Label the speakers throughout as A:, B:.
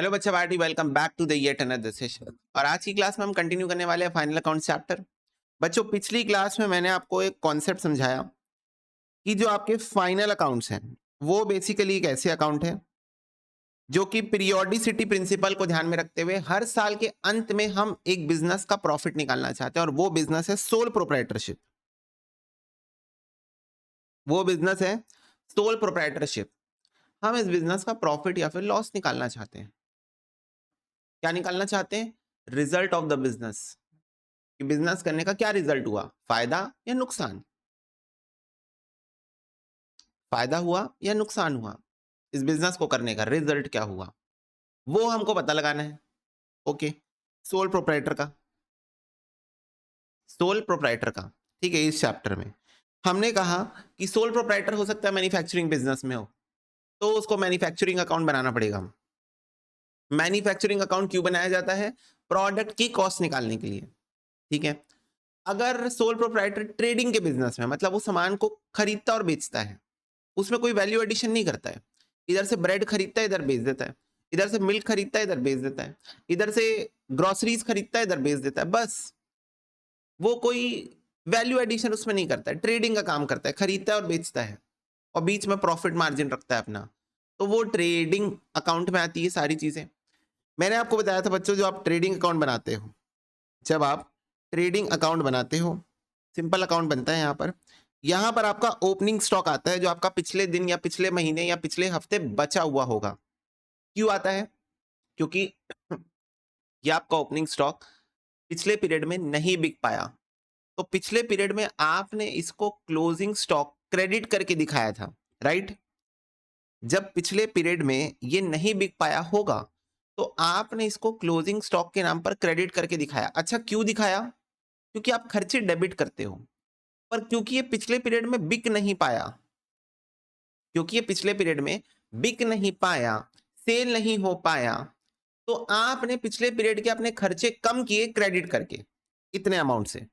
A: Hello बच्चा party, welcome back to the yet another session. और आज की क्लास में हम कंटिन्यू करने वाले हैं फाइनल अकाउंट चैप्टर। बच्चों, पिछली क्लास में मैंने आपको एक कॉन्सेप्ट समझाया कि जो आपके फाइनल अकाउंट्स हैं वो बेसिकली एक ऐसे अकाउंट है जो कि पीरियोडिसिटी प्रिंसिपल को ध्यान में रखते हुए हर साल के अंत में हम एक बिजनेस का प्रॉफिट निकालना चाहते हैं, और वो बिजनेस है सोल प्रोप्राइटरशिप। वो बिजनेस है सोल प्रोप्राइटरशिप। हम इस बिजनेस का प्रॉफिट या फिर लॉस निकालना चाहते हैं। क्या निकालना चाहते हैं? रिजल्ट ऑफ द बिजनेस, कि बिजनेस करने का क्या रिजल्ट हुआ, फायदा या नुकसान। फायदा हुआ या नुकसान हुआ, इस बिजनेस को करने का रिजल्ट क्या हुआ, वो हमको पता लगाना है। ओके, सोल प्रोप्राइटर का, सोल प्रोप्राइटर का, ठीक है। इस चैप्टर में हमने कहा कि सोल प्रोप्राइटर हो सकता है मैन्युफैक्चरिंग बिजनेस में हो, तो उसको मैन्युफैक्चरिंग अकाउंट बनाना पड़ेगा। मैन्युफैक्चरिंग अकाउंट क्यों बनाया जाता है? प्रोडक्ट की कॉस्ट निकालने के लिए, ठीक है। अगर सोल प्रोप्राइटर ट्रेडिंग के बिजनेस में, मतलब वो सामान को खरीदता और बेचता है, उसमें कोई वैल्यू एडिशन नहीं करता है। इधर से ब्रेड खरीदता है, इधर बेच देता है। इधर से मिल्क खरीदता है, इधर बेच देता है। इधर से ग्रोसरीज खरीदता है, इधर बेच देता है। बस वो कोई वैल्यू एडिशन उसमें नहीं करता है, ट्रेडिंग का काम करता है, खरीदता है और बेचता है, और बीच में प्रॉफिट मार्जिन रखता है अपना। तो वो ट्रेडिंग अकाउंट में आती है सारी चीजें। मैंने आपको बताया था बच्चों, जो आप ट्रेडिंग अकाउंट बनाते हो, जब आप ट्रेडिंग अकाउंट बनाते हो, सिंपल अकाउंट बनता है यहाँ पर आपका ओपनिंग स्टॉक आता है, जो आपका पिछले दिन या पिछले महीने या पिछले हफ्ते बचा हुआ होगा। क्यों आता है? क्योंकि ये आपका ओपनिंग स्टॉक पिछले पीरियड में नहीं बिक पाया, तो पिछले पीरियड में आपने इसको क्लोजिंग स्टॉक क्रेडिट करके दिखाया था, राइट। जब पिछले पीरियड में ये नहीं बिक पाया होगा, तो आपने इसको क्लोजिंग स्टॉक के नाम पर क्रेडिट करके दिखाया। अच्छा, क्यों दिखाया? क्योंकि आप खर्चे डेबिट करते हो, पर क्योंकि ये पिछले पीरियड में बिक नहीं पाया, क्योंकि ये पिछले पीरियड में बिक नहीं पाया, सेल नहीं हो पाया, तो आपने पिछले पीरियड के अपने खर्चे कम किए क्रेडिट करके। इतने अमाउंट से,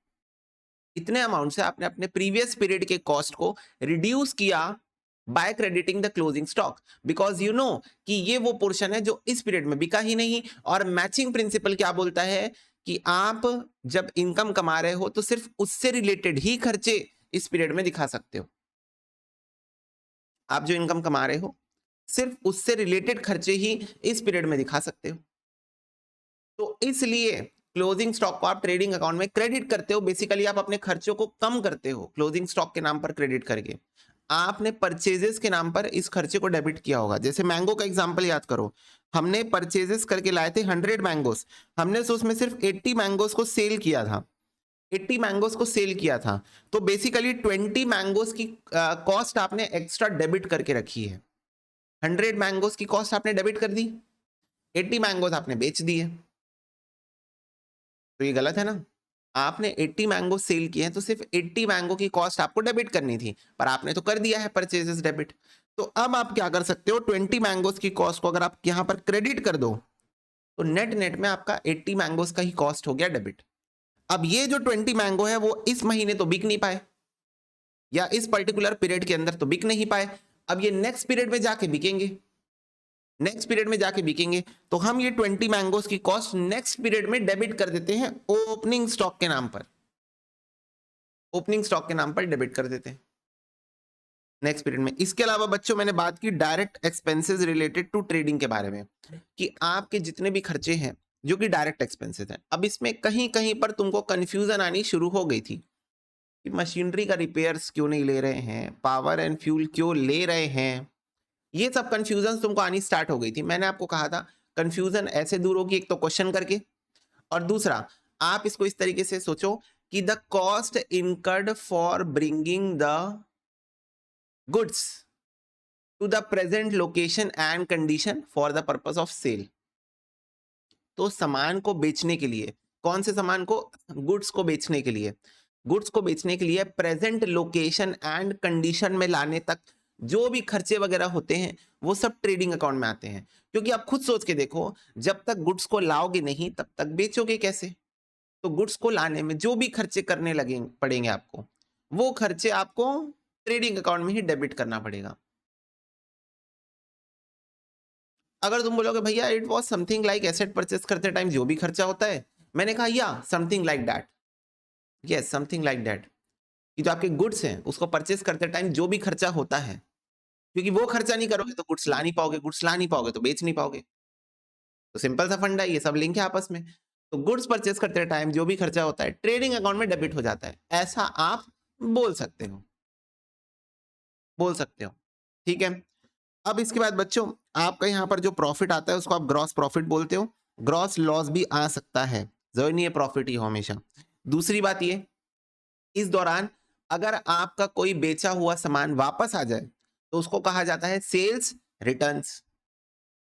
A: इतने अमाउंट से आपने अपने प्रीवियस पीरियड के कॉस्ट को रिड्यूस किया by crediting the closing stock, because you know कि ये वो पोर्शन है जो इस पीरियड में बिका ही नहीं। और मैचिंग प्रिंसिपल क्या बोलता है कि आप जब इनकम कमा रहे हो तो सिर्फ उससे रिलेटेड ही खर्चे इस पीरियड में दिखा सकते हो। आप जो इनकम कमा रहे हो सिर्फ उससे रिलेटेड खर्चे ही इस पीरियड में दिखा सकते हो। तो इसलिए क्लोजिंग स्टॉक को आप ट्रेडिंग अकाउंट में क्रेडिट करते हो। बेसिकली आप अपने खर्चों को कम करते हो क्लोजिंग स्टॉक के नाम पर क्रेडिट करके। आपने परचेजेस के नाम पर इस खर्चे को डेबिट किया होगा। जैसे मैंगो का एग्जांपल याद करो, हमने परचेजेस करके लाए थे 100 मैंगोस, हमने उसमें सिर्फ 80 मैंगोस को सेल किया था, 80 मैंगोस को सेल किया था। तो बेसिकली 20 मैंगोस की कॉस्ट आपने एक्स्ट्रा डेबिट करके रखी है। 100 मैंगोस की कॉस्ट आपने डेबिट कर दी, 80 मैंगोस आपने बेच दिए। तो ये गलत है ना। आपने 80 मैंगो सेल किए हैं, तो सिर्फ 80 मैंगो की कॉस्ट आपको डेबिट करनी थी, पर आपने तो कर दिया है परचेजेस डेबिट। तो अब आप क्या कर सकते हो, 20 मैंगोस की कॉस्ट को अगर आप यहां पर क्रेडिट कर दो, तो नेट नेट में आपका 80 मैंगोस का ही कॉस्ट हो गया डेबिट। अब ये जो 20 मैंगो है वो इस महीने तो बिक नहीं पाए, या इस पर्टिकुलर पीरियड के अंदर तो बिक नहीं पाए। अब ये नेक्स्ट पीरियड में जाके बिकेंगे, नेक्स्ट पीरियड में जाके बिकेंगे। तो हम ये 20 मैंगोस की कॉस्ट नेक्स्ट पीरियड में डेबिट कर देते हैं ओपनिंग स्टॉक के नाम पर, ओपनिंग स्टॉक के नाम पर डेबिट कर देते हैं नेक्स्ट पीरियड में। इसके अलावा बच्चों मैंने बात की direct expenses related to trading के बारे में, कि आपके जितने भी खर्चे हैं जो कि डायरेक्ट एक्सपेंसेस हैं। अब इसमें कहीं कहीं पर तुमको कंफ्यूजन आनी शुरू हो गई थी कि मशीनरी का रिपेयर्स क्यों नहीं ले रहे हैं, पावर एंड फ्यूल क्यों ले रहे हैं। ये सब कंफ्यूजन तुमको आनी स्टार्ट हो गई थी। मैंने आपको कहा था कंफ्यूजन ऐसे दूर होगी, एक तो क्वेश्चन करके, और दूसरा आप इसको इस तरीके से सोचो कि the cost incurred for bringing the goods to the present location and condition for the purpose of sale. तो सामान को बेचने के लिए, कौन से सामान को? गुड्स को बेचने के लिए, गुड्स को बेचने के लिए प्रेजेंट लोकेशन एंड कंडीशन में लाने तक जो भी खर्चे वगैरह होते हैं वो सब ट्रेडिंग अकाउंट में आते हैं। क्योंकि आप खुद सोच के देखो, जब तक गुड्स को लाओगे नहीं तब तक बेचोगे कैसे? तो गुड्स को लाने में जो भी खर्चे करने लगे पड़ेंगे आपको, वो खर्चे आपको ट्रेडिंग अकाउंट में ही डेबिट करना पड़ेगा। अगर तुम बोलोगे भैया it was something like asset purchase करते टाइम जो भी खर्चा होता है, मैंने कहा या something like that, yes something like that, कि जो आपके गुड्स हैं उसको परचेस करते टाइम जो भी खर्चा होता है, क्योंकि वो खर्चा नहीं करोगे तो गुड्स ला नहीं पाओगे, गुड्स ला नहीं पाओगे तो बेच नहीं पाओगे। तो सिंपल सा फंडा है, ये सब लिंक है आपस में। तो गुड्स परचेस करते टाइम जो भी खर्चा होता है ट्रेडिंग अकाउंट में डेबिट हो जाता है, ऐसा आप बोल सकते हो, बोल सकते हो। ठीक है, अब इसके बाद बच्चों आपका यहाँ पर जो प्रॉफिट आता है उसको आप ग्रॉस प्रॉफिट बोलते हो, ग्रॉस लॉस भी आ सकता है, जरूरी नहीं है प्रॉफिट ही हो हमेशा। दूसरी बात ये, इस दौरान अगर आपका कोई बेचा हुआ सामान वापस आ जाए तो उसको कहा जाता है सेल्स रिटर्न्स।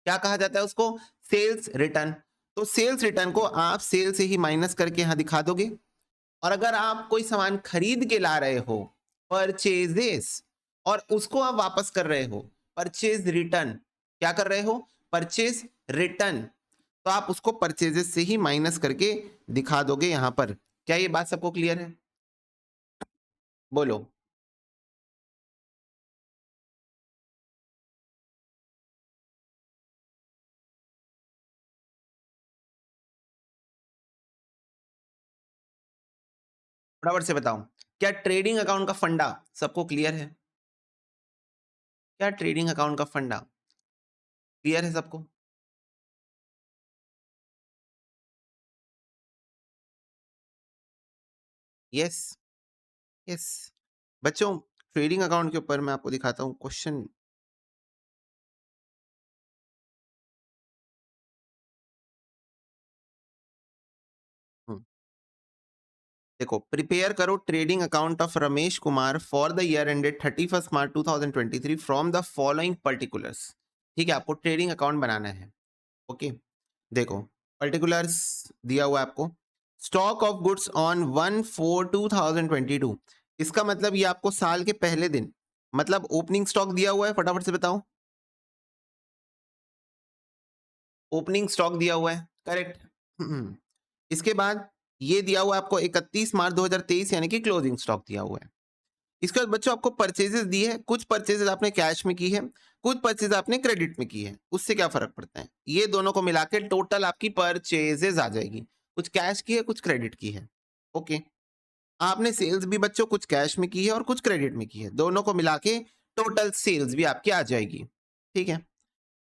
A: क्या कहा जाता है उसको? Sales return. तो सेल्स रिटर्न को आप सेल से ही माइनस करके यहां दिखा दोगे। और अगर आप कोई सामान खरीद के ला रहे हो, परचेजेस, और उसको आप वापस कर रहे हो, परचेज रिटर्न। क्या कर रहे हो? Purchase return. तो आप उसको परचेजेस से ही माइनस करके दिखा दोगे यहां पर। क्या ये बात सबको क्लियर है? बोलो। फटाफट से बताओ, क्या ट्रेडिंग अकाउंट का फंडा सबको क्लियर है? क्या ट्रेडिंग अकाउंट का फंडा क्लियर है सबको? Yes, yes. बच्चों, ट्रेडिंग अकाउंट के ऊपर मैं आपको दिखाता हूं क्वेश्चन। देखो, प्रिपेयर करो trading account of Ramesh Kumar for the year ended 31 March 2023 from the following particulars. ठीक है, आपको ट्रेडिंग अकाउंट बनाना है। ओके, देखो पर्टिकुलर्स दिया हुआ है आपको। स्टॉक ऑफ गुड्स ऑन 1/4/2022, इसका मतलब ये आपको साल के पहले दिन, मतलब ओपनिंग स्टॉक दिया हुआ है, फटाफट से बताओ। ओपनिंग स्टॉक दिया हुआ है, करेक्ट। इसके बाद ये दिया हुआ है आपको 31 मार्च 2023 यानी कि क्लोजिंग स्टॉक दिया हुआ है। इसके बाद बच्चों आपको परचेजेस दी है, कुछ परचेजेस आपने कैश में की है, कुछ परचेज आपने क्रेडिट में की है। उससे क्या फर्क पड़ता है? ये दोनों को मिला के टोटल आपकी परचेजेस आ जाएगी। कुछ कैश की है, कुछ क्रेडिट की है। ओके, आपने सेल्स भी बच्चों कुछ कैश में की है और कुछ क्रेडिट में की है, दोनों को मिला के टोटल सेल्स भी आपकी आ जाएगी। ठीक है,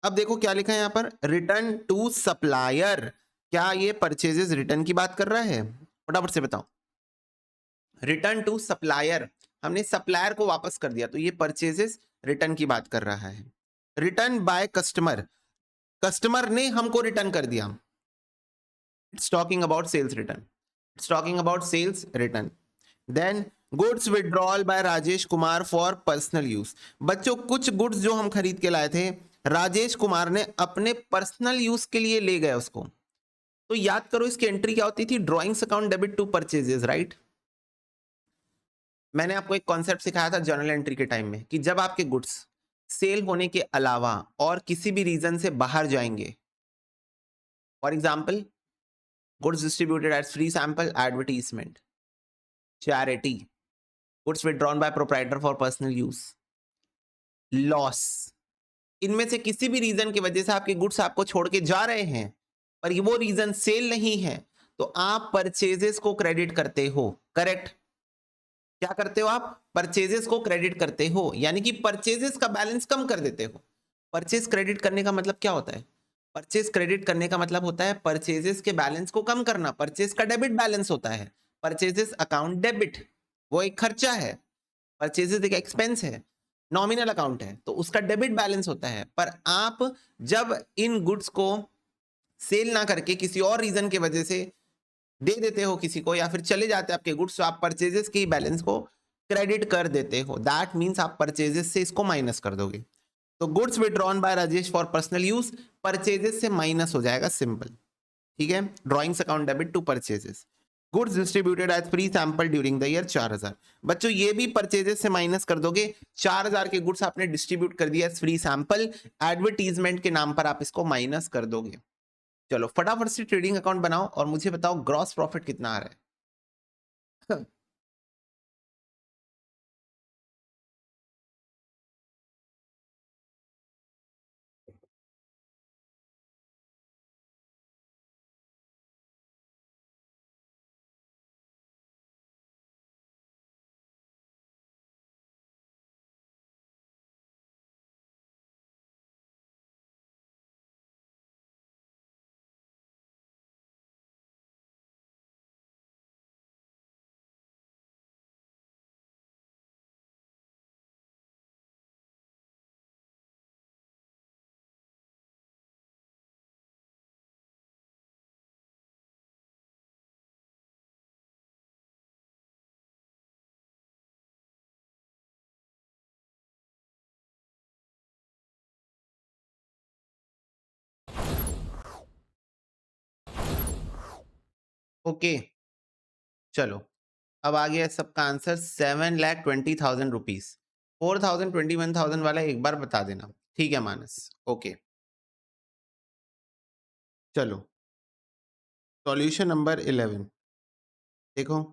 A: अब देखो क्या लिखा है यहाँ पर, रिटर्न टू सप्लायर। क्या ये परचेजेस रिटर्न की बात कर रहा है? फटाफट से बताओ। रिटर्न टू सप्लायर, हमने सप्लायर को वापस कर दिया, तो ये परचेजेस रिटर्न की बात कर रहा है। रिटर्न बाय कस्टमर, कस्टमर ने हमको रिटर्न कर दिया। It's talking about sales return, it's talking about sales return. Then goods withdrawal by Rajesh Kumar for personal use. बच्चों, कुछ गुड्स जो हम खरीद के लाए थे, राजेश कुमार ने अपने पर्सनल यूज के लिए ले गए उसको। तो याद करो इसकी एंट्री क्या होती थी, drawings account debit to purchases, right. मैंने आपको एक कॉन्सेप्ट सिखाया था जर्नल एंट्री के टाइम में, कि जब आपके गुड्स सेल होने के अलावा और किसी भी रीजन से बाहर जाएंगे, for example goods distributed as free sample, advertisement, charity, goods withdrawn by proprietor for personal use, loss, इनमें से किसी भी रीजन की वजह से आपके गुड्स आपको छोड़ के जा रहे हैं, पर ये वो रीजन सेल नहीं है, तो आप परचेजेस को क्रेडिट करते हो, करेक्ट। क्या करते हो आप? परचेजेस को क्रेडिट करते हो, यानी कि परचेजेस का बैलेंस कम कर देते हो। परचेज क्रेडिट करने का मतलब क्या होता है? परचेज क्रेडिट करने का मतलब होता है परचेजेस के बैलेंस को कम करना। परचेज का डेबिट बैलेंस होता है, परचेजेस अकाउंट डेबिट, वो एक खर्चा है। परचेजेस एक एक्सपेंस है, नॉमिनल अकाउंट है, तो उसका डेबिट बैलेंस होता है। पर आप जब इन गुड्स को सेल ना करके किसी और रीजन की वजह से दे देते हो किसी को, या फिर चले जाते हैं आपके गुड्स, तो आप परचेजेस के बैलेंस को क्रेडिट कर देते हो। दैट मींस आप परचेजेस से इसको माइनस कर दोगे। तो goods withdrawn by Rajesh for personal use purchases से माइनस हो जाएगा, सिंपल। ठीक है, drawings account debit to purchases. Goods distributed as free sample during the year 4000। बच्चों, ये भी परचेजेस से माइनस कर दोगे। 4000 के गुड्स आपने डिस्ट्रीब्यूट कर दिया फ्री सैंपल, एडवर्टीजमेंट के नाम पर आप इसको माइनस कर दोगे। चलो फटाफट से ट्रेडिंग अकाउंट बनाओ और मुझे बताओ ग्रॉस प्रॉफिट कितना आ रहा है। ओके चलो, अब आ गया सबका आंसर 7,20,000 रुपीज। 4,000 21,000 वाला एक बार बता देना, ठीक है मानस? ओके चलो, सॉल्यूशन नंबर 11 देखो।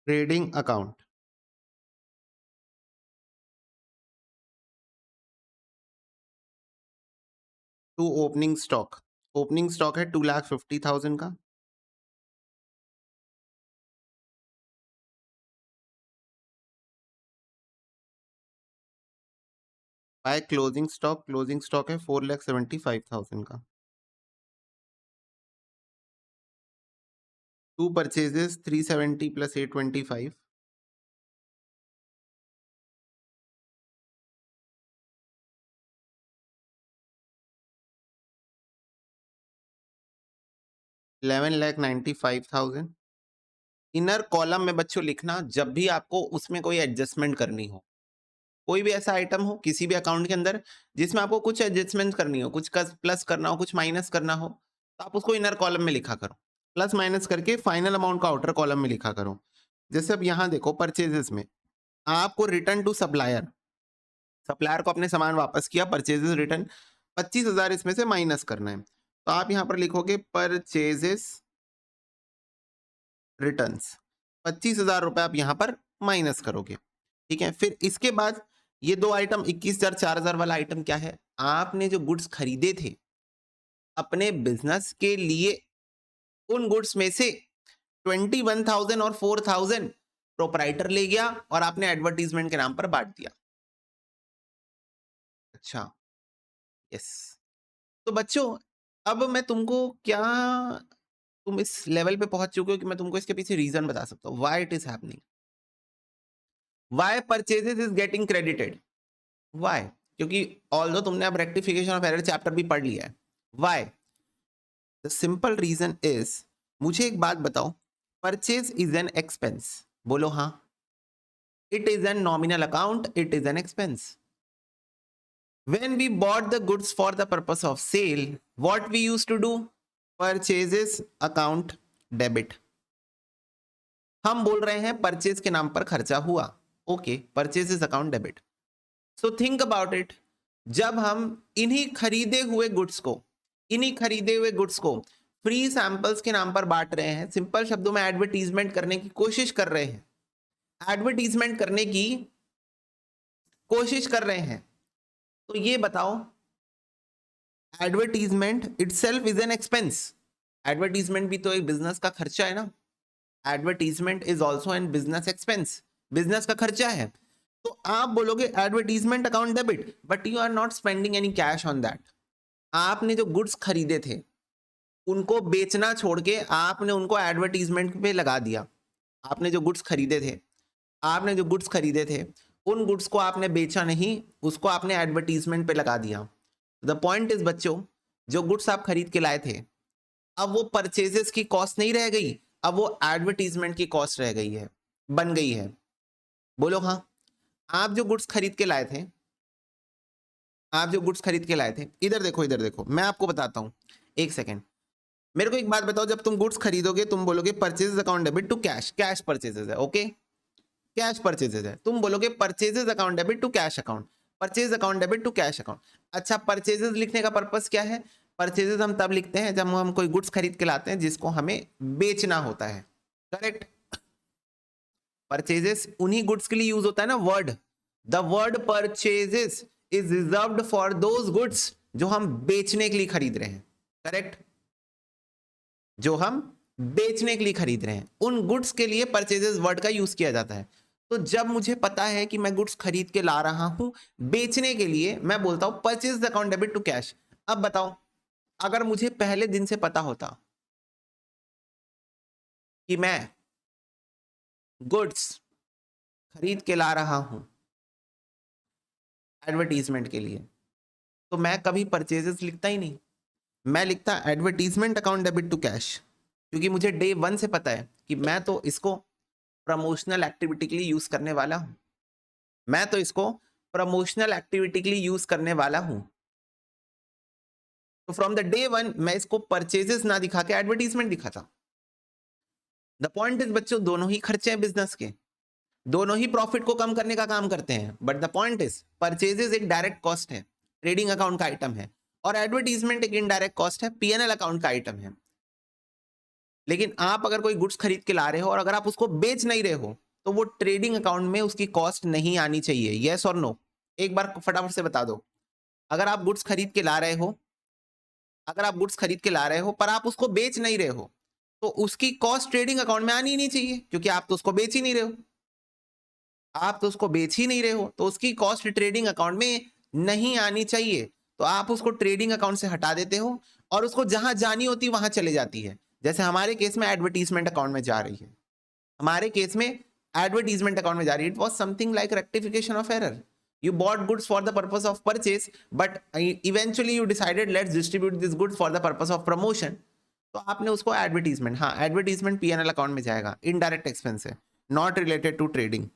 A: Trading account to opening stock. Opening stock है 2,50,000 का। By closing stock, closing stock है 4,75,000 का। To purchases 370 plus 825, 11,95,000। Inner column में बच्चों लिखना जब भी आपको उसमें कोई एडजस्टमेंट करनी हो, कोई भी ऐसा आइटम हो किसी भी अकाउंट के अंदर जिसमें आपको कुछ एडजस्टमेंट करनी हो, कुछ प्लस करना हो, कुछ माइनस करना हो, तो आप उसको इनर कॉलम में लिखा करो। प्लस माइनस करके फाइनल अमाउंट का आउटर कॉलम में लिखा करो। जैसे अब यहाँ देखो परचेजेस में आपको रिटर्न टू सप्लायर, सप्लायर को अपने सामान वापस किया, परचेजेस रिटर्न 25,000 इसमें से माइनस करना है, तो आप यहाँ पर लिखोगे परचेजेस रिटर्न्स, 25,000 रुपए आप यहाँ पर माइनस करोगे। ठीक है, फिर इसके बाद ये दो आइटम 21,000 4,000 वाला आइटम क्या है? आपने जो गुड्स खरीदे थे अपने बिजनेस के लिए, उन गुड्स में से 21,000 और 4,000 प्रोपराइटर ले गया और आपने एडवर्टीजमेंट के नाम पर बांट दिया। अच्छा यस, तो बच्चों अब मैं तुमको क्या, तुम इस लेवल पे पहुंच चुके हो कि मैं तुमको इसके पीछे रीजन बता सकता हूँ why it is happening, why purchases is getting credited. Why? क्योंकि ऑल्दो तुमने अब रेक्टिफिकेशन ऑफ एरर चैप्टर भी पढ़ लिया है। Why? The simple reason is, मुझे एक बात बताओ, परचेज इज एन एक्सपेंस, बोलो हाँ। It is an nominal account, it is an expense. When we bought the goods for the purpose of sale, what we used to do? Purchases account debit. हम बोल रहे हैं purchase के नाम पर खर्चा हुआ, okay, purchases account debit. So think about it, जब हम इन्हीं खरीदे हुए गुड्स को, इन्हीं खरीदे हुए गुड्स को फ्री सैंपल्स के नाम पर बांट रहे हैं, सिंपल शब्दों में एडवर्टीजमेंट करने की कोशिश कर रहे हैं, एडवर्टीजमेंट करने की कोशिश कर रहे हैं, तो ये बताओ advertisement itself is an expense. Advertisement भी तो एक बिजनेस का खर्चा है ना। Advertisement is also an business expense, business का खर्चा है। तो आप बोलोगे advertisement account debit, but you are not spending any cash on that. आपने जो गुड्स खरीदे थे उनको बेचना छोड़ के आपने उनको एडवर्टीजमेंट पे लगा दिया। आपने जो गुड्स खरीदे थे, आपने जो गुड्स खरीदे थे उन गुड्स को आपने बेचा नहीं, उसको आपने एडवर्टीजमेंट पे लगा दिया। द पॉइंट इज बच्चों, जो गुड्स आप खरीद के लाए थे अब वो परचेजेस की कॉस्ट नहीं रह गई, अब वो एडवर्टीजमेंट की कॉस्ट रह गई है, बन गई है। बोलो हाँ। आप जो गुड्स खरीद के लाए थे, आप जो गुड्स खरीद के लाए थे, इधर देखो, इधर देखो, मैं आपको बताता हूं, एक सेकेंड। मेरे को एक बात बताओ, जब तुम गुड्स खरीदोगे तुम बोलोगे purchases account debit to cash, cash purchases है, ओके, कैश परचेजेस है। तुम बोलोगे purchases account debit to cash account, purchase account debit to cash account. अच्छा, परचेजेस लिखने का पर्पस क्या है? परचेजेस हम तब लिखते हैं जब हम कोई गुड्स खरीद के लाते हैं जिसको हमें बेचना होता है, करेक्ट। परचेजेस उन्हीं गुड्स के लिए यूज होता है ना, word, the word purchases is reserved for those goods जो हम बेचने के लिए खरीद रहे हैं, करेक्ट, जो हम बेचने के लिए खरीद रहे हैं, उन गुड्स के लिए परचेजेस वर्ड का यूज किया जाता है। तो जब मुझे पता है कि मैं गुड्स खरीद के ला रहा हूं बेचने के लिए, मैं बोलता हूं purchase account debit to cash. अब बताओ अगर मुझे पहले दिन से पता होता कि मैं गुड्स खरीद के ला रहा हूं एडवर्टीजमेंट के लिए, तो मैं कभी परचेजेस लिखता ही नहीं। मैं लिखता advertisement account debit to cash, क्योंकि मुझे डे वन से पता है कि मैं तो इसको प्रमोशनल एक्टिविटी के लिए यूज करने वाला हूं। मैं तो इसको प्रमोशनल एक्टिविटी के लिए यूज करने वाला हूं। तो फ्रॉम द डे वन मैं इसको परचेजेस ना दिखा के एडवर्टीजमेंट दिखाता। द पॉइंट इज बच्चों, दोनों ही खर्चे हैं बिजनेस के, दोनों ही प्रॉफिट को कम करने का काम करते हैं, but the point is purchases एक डायरेक्ट कॉस्ट है, ट्रेडिंग अकाउंट का आइटम है, और एडवर्टीजमेंट एक इनडायरेक्ट कॉस्ट है, पीएनएल अकाउंट का आइटम है। लेकिन आप अगर कोई गुड्स खरीद के ला रहे हो और अगर आप उसको बेच नहीं रहे हो, तो वो ट्रेडिंग अकाउंट में उसकी कॉस्ट नहीं आनी चाहिए। यस और नो? एक बार फटाफट से बता दो। अगर आप गुड्स खरीद के ला रहे हो, अगर आप गुड्स खरीद के ला रहे हो पर आप उसको बेच नहीं रहे हो, तो उसकी कॉस्ट ट्रेडिंग अकाउंट में आनी ही नहीं चाहिए, क्योंकि आप तो उसको बेच ही नहीं रहे हो। आप तो उसको बेच ही नहीं रहे हो, तो उसकी कॉस्ट ट्रेडिंग अकाउंट में नहीं आनी चाहिए। तो आप उसको ट्रेडिंग अकाउंट से हटा देते हो और उसको जहां जानी होती वहां चले जाती है। जैसे हमारे केस में एडवर्टीजमेंट अकाउंट में जा रही है, हमारे केस में एडवर्टीजमेंट अकाउंट में जा रही है। It was something like rectification of error. You bought goods for the purpose of purchase, but eventually you decided let's distribute this goods for the purpose of promotion. तो आपने उसको advertisement, हाँ advertisement PNL account में जाएगा, indirect expense है, not related to trading,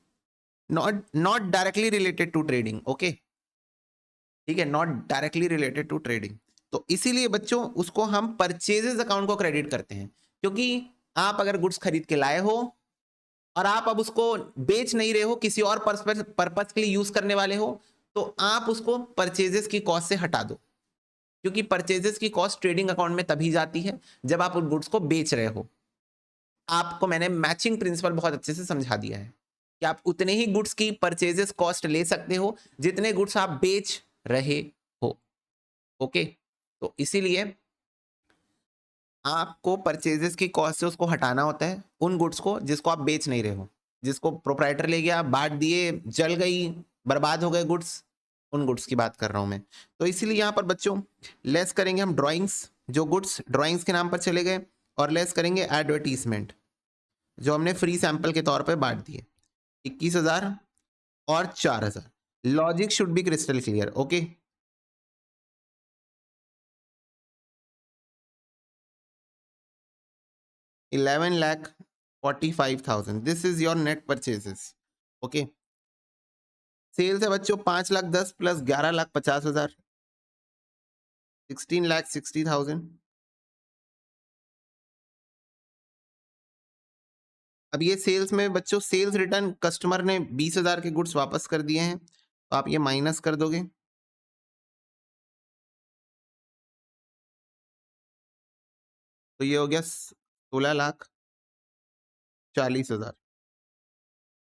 A: not directly related to trading. Okay, ठीक है, not directly related to trading. तो इसीलिए बच्चों उसको हम परचेजेस अकाउंट को क्रेडिट करते हैं, क्योंकि आप अगर गुड्स खरीद के लाए हो और आप अब उसको बेच नहीं रहे हो, किसी और पर्पस के लिए यूज करने वाले हो, तो आप उसको परचेजेस की कॉस्ट से हटा दो, क्योंकि परचेजेस की कॉस्ट ट्रेडिंग अकाउंट में तभी जाती है जब आप उन गुड्स को बेच रहे हो। आपको मैंने मैचिंग प्रिंसिपल बहुत अच्छे से समझा दिया है कि आप उतने ही गुड्स की परचेजेस कॉस्ट ले सकते हो जितने गुड्स आप बेच रहे हो। ओके, तो इसीलिए आपको परचेजेस की कॉस्ट से उसको हटाना होता है, उन गुड्स को जिसको आप बेच नहीं रहे हो, जिसको प्रोप्राइटर ले गया, बांट दिए, जल गई, बर्बाद हो गए गुड्स, उन गुड्स की बात कर रहा हूं मैं। तो इसीलिए यहाँ पर बच्चों लेस करेंगे हम ड्राइंग्स, जो गुड्स ड्राइंग्स के नाम पर चले गए, और लेस करेंगे एडवर्टीजमेंट जो हमने फ्री सैंपल के तौर पर बांट दिए, 21,000 और 4,000। Logic should be crystal clear. Okay, 11,45,000 this is your net purchases. Okay, sales है बच्चों 5,10,000 प्लस 11,50,000, 16,60,000। अब ये सेल्स में बच्चों सेल्स रिटर्न कस्टमर ने 20,000 के गुड्स वापस कर दिए हैं, तो आप ये माइनस कर दोगे, तो ये हो गया 16,40,000।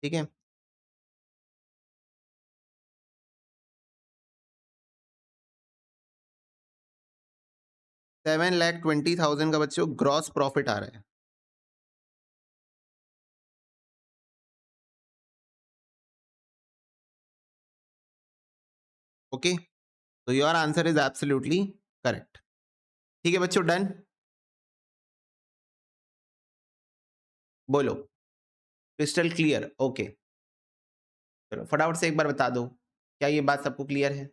A: ठीक है, 7,20,000 का बच्चों ग्रॉस प्रॉफिट आ रहा है। ओके, तो your answer is absolutely correct. ठीक है बच्चों, डन। बोलो, क्रिस्टल क्लियर। ओके, चलो फटाफट से एक बार बता दो, क्या ये बात सबको क्लियर है?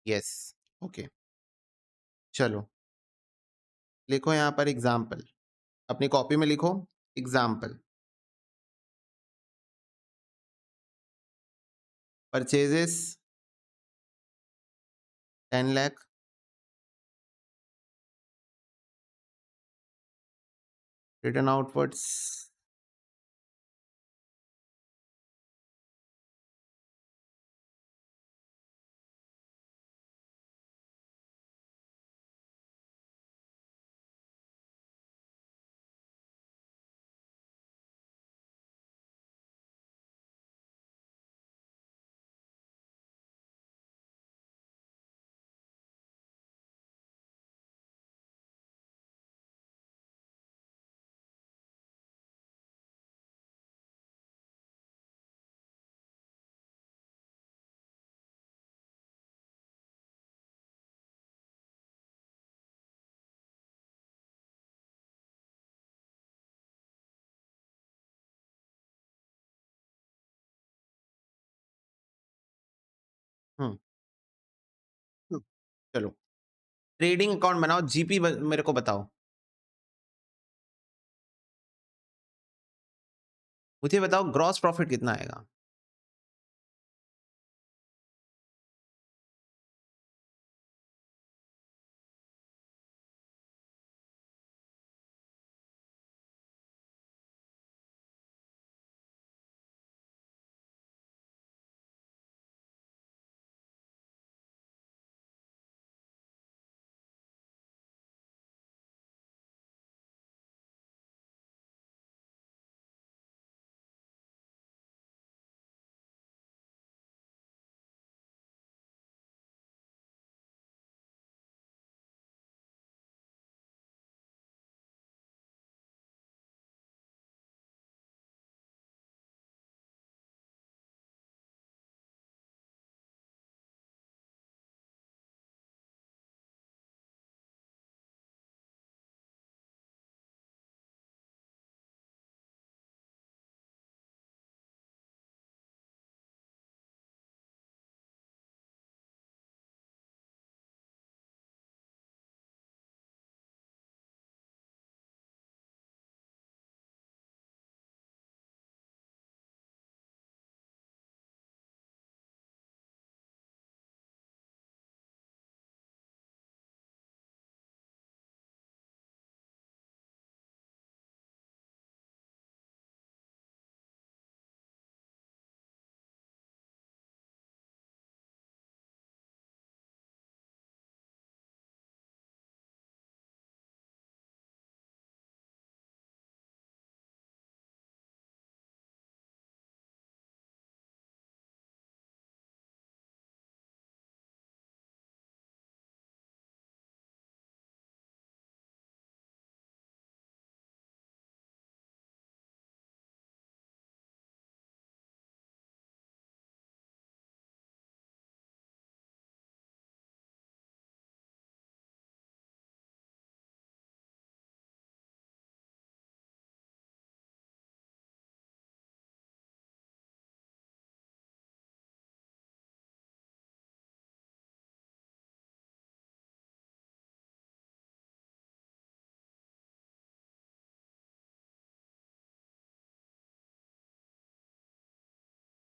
A: यस, ओके, चलो लिखो यहाँ पर एग्जाम्पल, अपनी कॉपी में लिखो example. Purchases 10 lakh, return outwards hmm hmm, चलो ट्रेडिंग अकाउंट बनाओ, जीपी मेरे को बताओ, मुझे बताओ ग्रॉस प्रॉफिट कितना आएगा।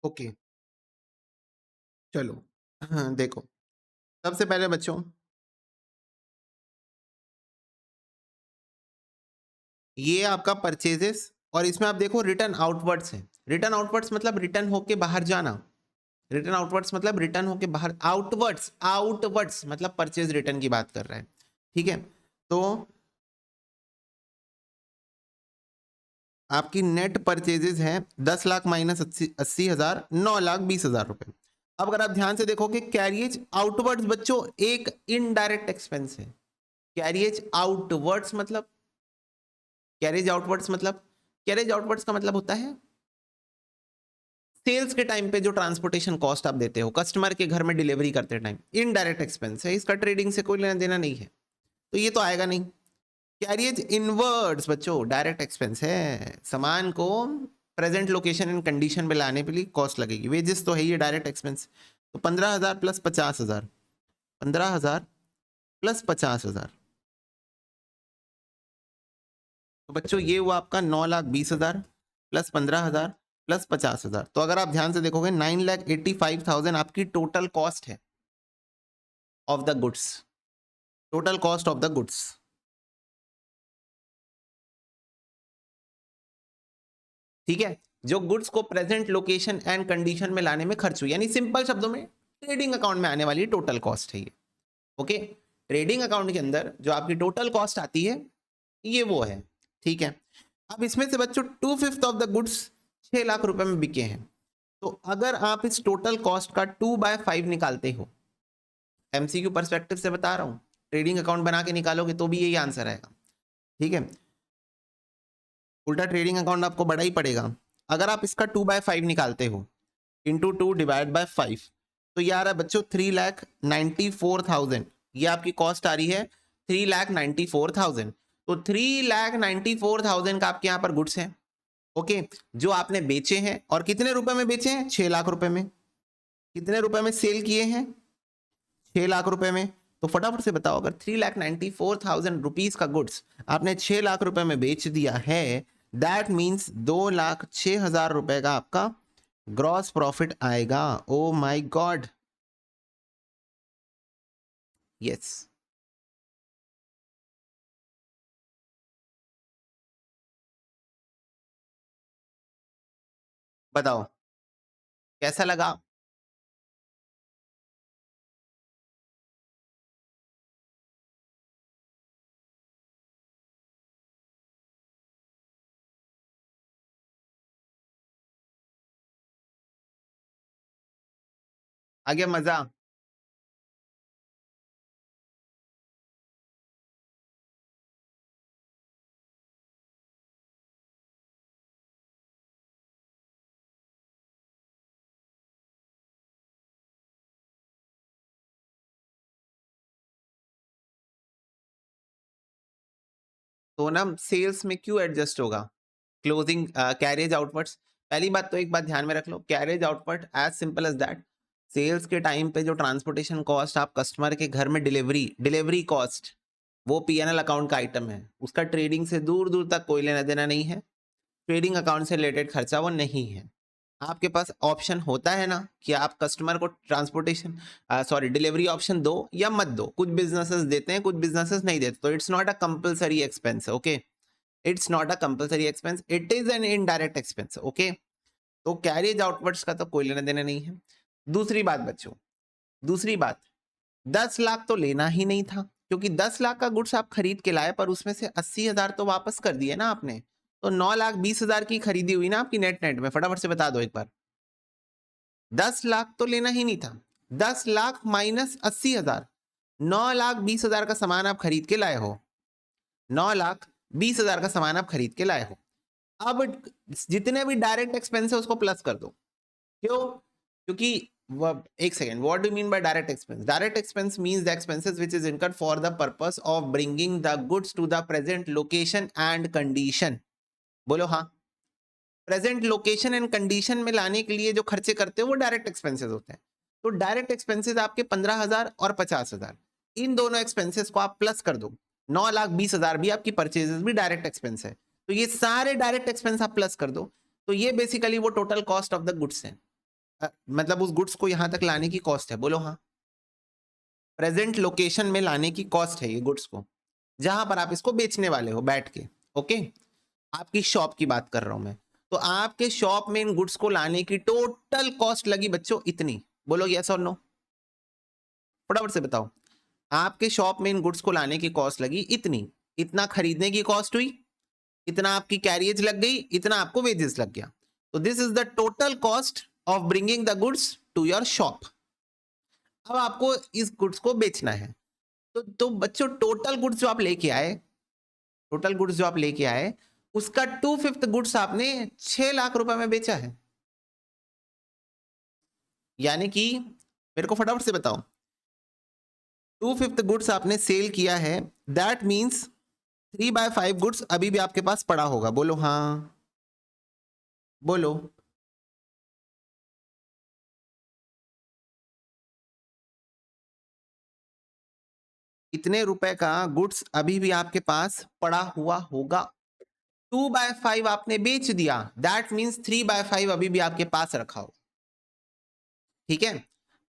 A: ओके चलो, हाँ, देखो सबसे पहले बच्चों ये आपका परचेजेस, और इसमें आप देखो रिटर्न आउटवर्ड्स है। रिटर्न आउटवर्ड्स मतलब रिटर्न होके बाहर जाना, रिटर्न आउटवर्ड्स मतलब रिटर्न होके बाहर, आउटवर्ड्स आउटवर्ड्स मतलब परचेज रिटर्न की बात कर रहा है, ठीक है। तो आपकी नेट परचेजेस है 10 लाख माइनस 80,000, 9,20,000 रुपए। अब अगर आप ध्यान से देखोगे कैरियज आउटवर्ड्स बच्चों एक इनडायरेक्ट एक्सपेंस है। कैरियज आउटवर्ड्स मतलब, कैरियज आउटवर्ड्स मतलब, कैरियज आउटवर्ड्स का मतलब होता है सेल्स के टाइम पे जो ट्रांसपोर्टेशन कॉस्ट आप देते हो कस्टमर के घर में डिलीवरी करते टाइम, इनडायरेक्ट एक्सपेंस है, इसका ट्रेडिंग से कोई लेना देना नहीं है, तो ये तो आएगा नहीं। कैरियज इनवर्ड्स बच्चों डायरेक्ट एक्सपेंस है, सामान को प्रेजेंट लोकेशन एंड कंडीशन में लाने के लिए कॉस्ट लगेगी, वेजेस तो है ये डायरेक्ट एक्सपेंस। तो 15,000 प्लस 50,000, 15,000 प्लस 50,000, तो बच्चों ये हुआ आपका 9,20,000 प्लस 15,000 प्लस 50,000। तो अगर आप ध्यान से देखोगे 9,85,000 आपकी टोटल कॉस्ट है of the goods, total cost of the goods. ठीक है, जो गुड्स को प्रेजेंट लोकेशन एंड कंडीशन में लाने में खर्च हुई, यानी सिंपल शब्दों में ट्रेडिंग अकाउंट में आने वाली टोटल कॉस्ट है ये। ओके, ट्रेडिंग अकाउंट के अंदर जो आपकी टोटल कॉस्ट आती है ये वो है, ठीक है। अब इसमें से बच्चों 2/5 ऑफ द गुड्स 6 लाख रुपए में बिके हैं, तो अगर आप इस टोटल कॉस्ट का 2/5 निकालते हो, एमसीक्यू पर्सपेक्टिव से बता रहा हूं, ट्रेडिंग अकाउंट बना के निकालोगे तो भी यही आंसर आएगा, ठीक है। उल्टा ट्रेडिंग अकाउंट आपको बड़ा ही पड़ेगा। अगर आप इसका 2/5 निकालते हो इंटू 2 डिवाइड बाय 5, तो ये आ रहा है बच्चों 3,94,000, ये आपकी कॉस्ट आ रही है 3,94,000। तो 3,94,000 का आपके यहाँ पर गुड्स है, ओके, जो आपने बेचे हैं, और कितने रुपए में बेचे हैं, 6 लाख रुपए में। कितने रुपए में सेल किए हैं? 6 लाख रुपए में। तो फटाफट से बताओ, अगर 3,94,000 रुपीज का गुड्स आपने 6 लाख रुपए में बेच दिया है, दैट मीन्स 2,06,000 रुपए का आपका ग्रॉस प्रॉफिट आएगा। Oh my God, yes. बताओ कैसा लगा? आ गया मजा? तो ना सेल्स में क्यों एडजस्ट होगा? Closing carriage outwards. पहली बात तो एक बात ध्यान में रख लो, carriage outward as simple as that. Sales के टाइम पे जो ट्रांसपोर्टेशन कॉस्ट आप कस्टमर के घर में डिलीवरी कॉस्ट, वो पीएनएल अकाउंट का आइटम है, उसका ट्रेडिंग से दूर दूर तक कोई लेना देना नहीं है। ट्रेडिंग अकाउंट से रिलेटेड खर्चा वो नहीं है। आपके पास ऑप्शन होता है ना कि आप कस्टमर को ट्रांसपोर्टेशन डिलीवरी ऑप्शन दो या मत दो। कुछ बिजनेसेस देते हैं, कुछ बिजनेसेस नहीं देते, तो it's not a compulsory expense. Okay, it's not a compulsory expense, it is an indirect expense. Okay, तो कैरेज आउटवर्ड्स का तो कोई लेना देना नहीं है। दूसरी बात बच्चों, दूसरी बात, 10 लाख तो लेना ही नहीं था, क्योंकि 10 लाख का गुड्स आप खरीद के लाए, पर उसमें से 80,000 तो वापस कर दिए ना आपने। तो 9,20,000 की खरीदी हुई ना आपकी नेट नेट में। फटाफट से बता दो एक बार, 10 लाख तो लेना ही नहीं था। 10 लाख माइनस 80,000, 9,20,000 का सामान आप खरीद के लाए हो। 9,20,000 का सामान आप खरीद के लाए हो। अब जितने भी डायरेक्ट एक्सपेंस है उसको प्लस कर दो। क्यों? क्योंकि एक second, what do mean by direct expense? Direct expense means the expenses which is incurred for the purpose of bringing the goods to the present location and condition. बोलो हाँ। Present location and condition में लाने के लिए जो खर्चे करते हो वो डायरेक्ट एक्सपेंसेस होते हैं। तो डायरेक्ट एक्सपेंसेस आपके 15,000 और 50,000, इन दोनों एक्सपेंसेस को आप प्लस कर दो। 9,20,000 भी आपकी परचेजेस भी डायरेक्ट एक्सपेंस है, तो ये सारे डायरेक्ट एक्सपेंस आप प्लस कर दो। तो ये बेसिकली वो total cost of the goods है, मतलब उस गुड्स को यहां तक लाने की कॉस्ट है। बोलो हाँ। प्रेजेंट लोकेशन में लाने की कॉस्ट है ये गुड्स को, जहां पर आप इसको बेचने वाले हो बैठ के। ओके, आपकी शॉप की बात कर रहा हूं मैं। तो आपके शॉप में इन गुड्स को लाने की टोटल कॉस्ट लगी बच्चों इतनी। बोलो यस और नो, फटाफट से बताओ। आपके शॉप में इन गुड्स को लाने की कॉस्ट लगी इतनी, इतना खरीदने की कॉस्ट हुई, इतना आपकी कैरियज लग गई, इतना आपको वेजेस लग गया। तो this is the total cost of bringing the goods to your shop. अब आपको इस गुड्स को बेचना है, तो बच्चों टोटल गुड्स जो आप लेके आए, टोटल गुड्स जो आप लेके आए, उसका 2/5 गुड्स आपने 6 लाख रुपए में बेचा है। यानी कि मेरे को फटाफट से बताओ, 2/5 गुड्स आपने सेल किया है, दैट मीन्स 3/5 गुड्स अभी भी आपके पास पड़ा होगा। बोलो हाँ, बोलो। इतने रुपए का गुड्स अभी भी आपके पास पड़ा हुआ होगा। 2/5 आपने बेच दिया, दैट मीन्स 3/5 अभी भी आपके पास रखा हो। ठीक है,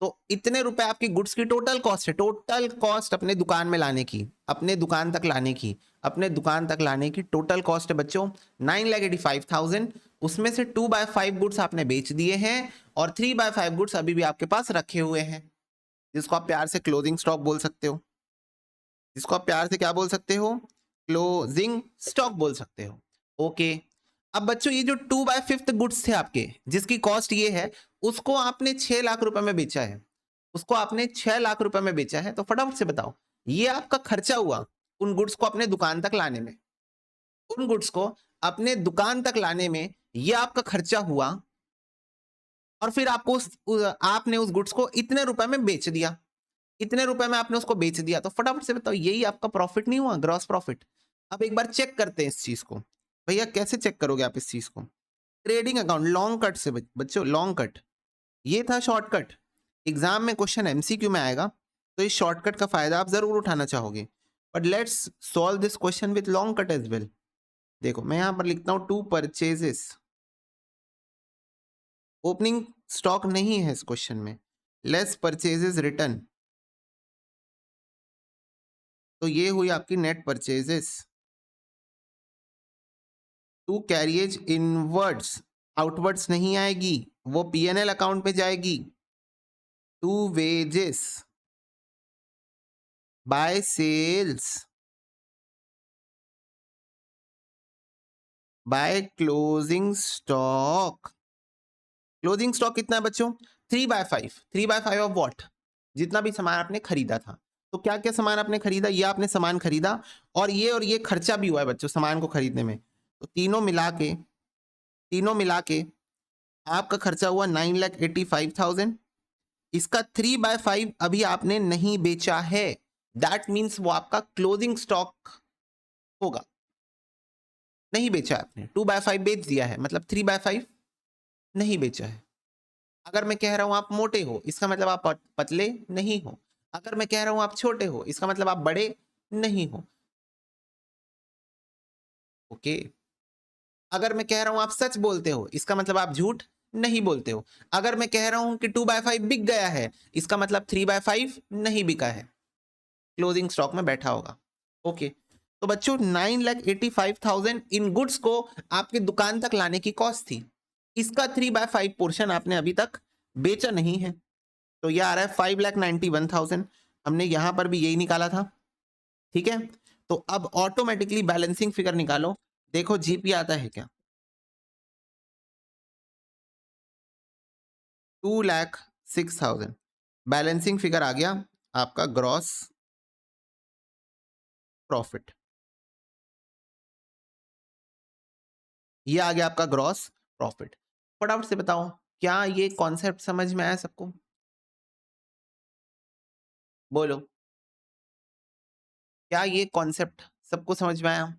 A: तो इतने रुपए आपकी गुड्स की टोटल कॉस्ट है। टोटल कॉस्ट अपने दुकान में लाने की, अपने दुकान तक लाने की, अपने दुकान तक लाने की टोटल कॉस्ट है बच्चों 9,85,000। उसमें से 2/5 गुड्स आपने बेच दिए हैं और 3/5 गुड्स अभी भी आपके पास रखे हुए हैं, जिसको आप प्यार से क्लोजिंग स्टॉक बोल सकते हो। जिसको आप प्यार से क्या बोल सकते हो? क्लोजिंग स्टॉक बोल सकते हो। ओके, अब बच्चों ये जो 2/5 गुड्स थे आपके, जिसकी कॉस्ट ये है, उसको आपने 6 लाख रुपए में बेचा है, उसको आपने 6 लाख रुपए में बेचा है। तो फटाफट से बताओ, ये आपका खर्चा हुआ उन गुड्स को अपने दुकान तक लाने में, उन गुड्स को अपने दुकान तक लाने में ये आपका खर्चा हुआ, और फिर आपको आपने उस गुड्स को इतने रुपए में बेच दिया, इतने रुपए में आपने उसको बेच दिया। तो फटाफट से बताओ, यही आपका प्रॉफिट नहीं हुआ, ग्रॉस प्रॉफिट? अब एक बार चेक करते हैं इस चीज को। भैया कैसे चेक करोगे आप इस चीज को? ट्रेडिंग अकाउंट लॉन्ग कट से बच्चों, लॉन्ग कट, ये था शॉर्टकट। एग्जाम में क्वेश्चन एमसीक्यू में आएगा तो इस शॉर्टकट का फायदा आप जरूर उठाना चाहोगे, but let's solve this question with long cut as well. देखो मैं यहां पर लिखता हूं टू परचेजेस, ओपनिंग स्टॉक नहीं है इस क्वेश्चन में, लेस परचेजेस रिटर्न, तो ये हुई आपकी net purchases. To carriage inwards, outwards नहीं आएगी, वो पीएनएल अकाउंट पे जाएगी। To wages by sales by closing stock. Closing stock कितना है बच्चों? 3/5। 3/5 ऑफ व्हाट? जितना भी सामान आपने खरीदा था। तो क्या क्या सामान आपने खरीदा? ये आपने सामान खरीदा और ये खर्चा भी हुआ है बच्चों सामान को खरीदने में, तो तीनों मिला के आपका खर्चा हुआ 9,85,000। इसका 3/5 अभी आपने नहीं बेचा है, दैट मीन्स वो आपका क्लोजिंग स्टॉक होगा। नहीं बेचा आपने, 2/5 बेच दिया है, मतलब 3/5 नहीं बेचा है। अगर मैं कह रहा हूं आप मोटे हो, इसका मतलब आप पतले नहीं हो। अगर मैं कह रहा हूं आप छोटे हो, इसका मतलब आप बड़े नहीं हो। ओके। अगर मैं कह रहा हूं आप सच बोलते हो, इसका मतलब आप झूठ नहीं बोलते हो। अगर मैं कह रहा हूं कि 2/5 बिक गया है, इसका मतलब 3/5 नहीं बिका है, क्लोजिंग स्टॉक में बैठा होगा। ओके। तो बच्चों 9,85,000 इन गुड्स को आपकी दुकान तक लाने की कॉस्ट थी, इसका 3/5 पोर्शन आपने अभी तक बेचा नहीं है, तो ये आ रहा है 5,91,000। हमने यहां पर भी यही निकाला था, ठीक है। तो अब ऑटोमेटिकली बैलेंसिंग फिगर निकालो, देखो जीपी आता है क्या। 2,06,000 बैलेंसिंग फिगर आ गया आपका ग्रॉस प्रॉफिट, ये आ गया आपका ग्रॉस प्रॉफिट। फटाफट से बताओ क्या ये कॉन्सेप्ट समझ में आया सबको? बोलो, क्या ये कॉन्सेप्ट सबको समझ में आया?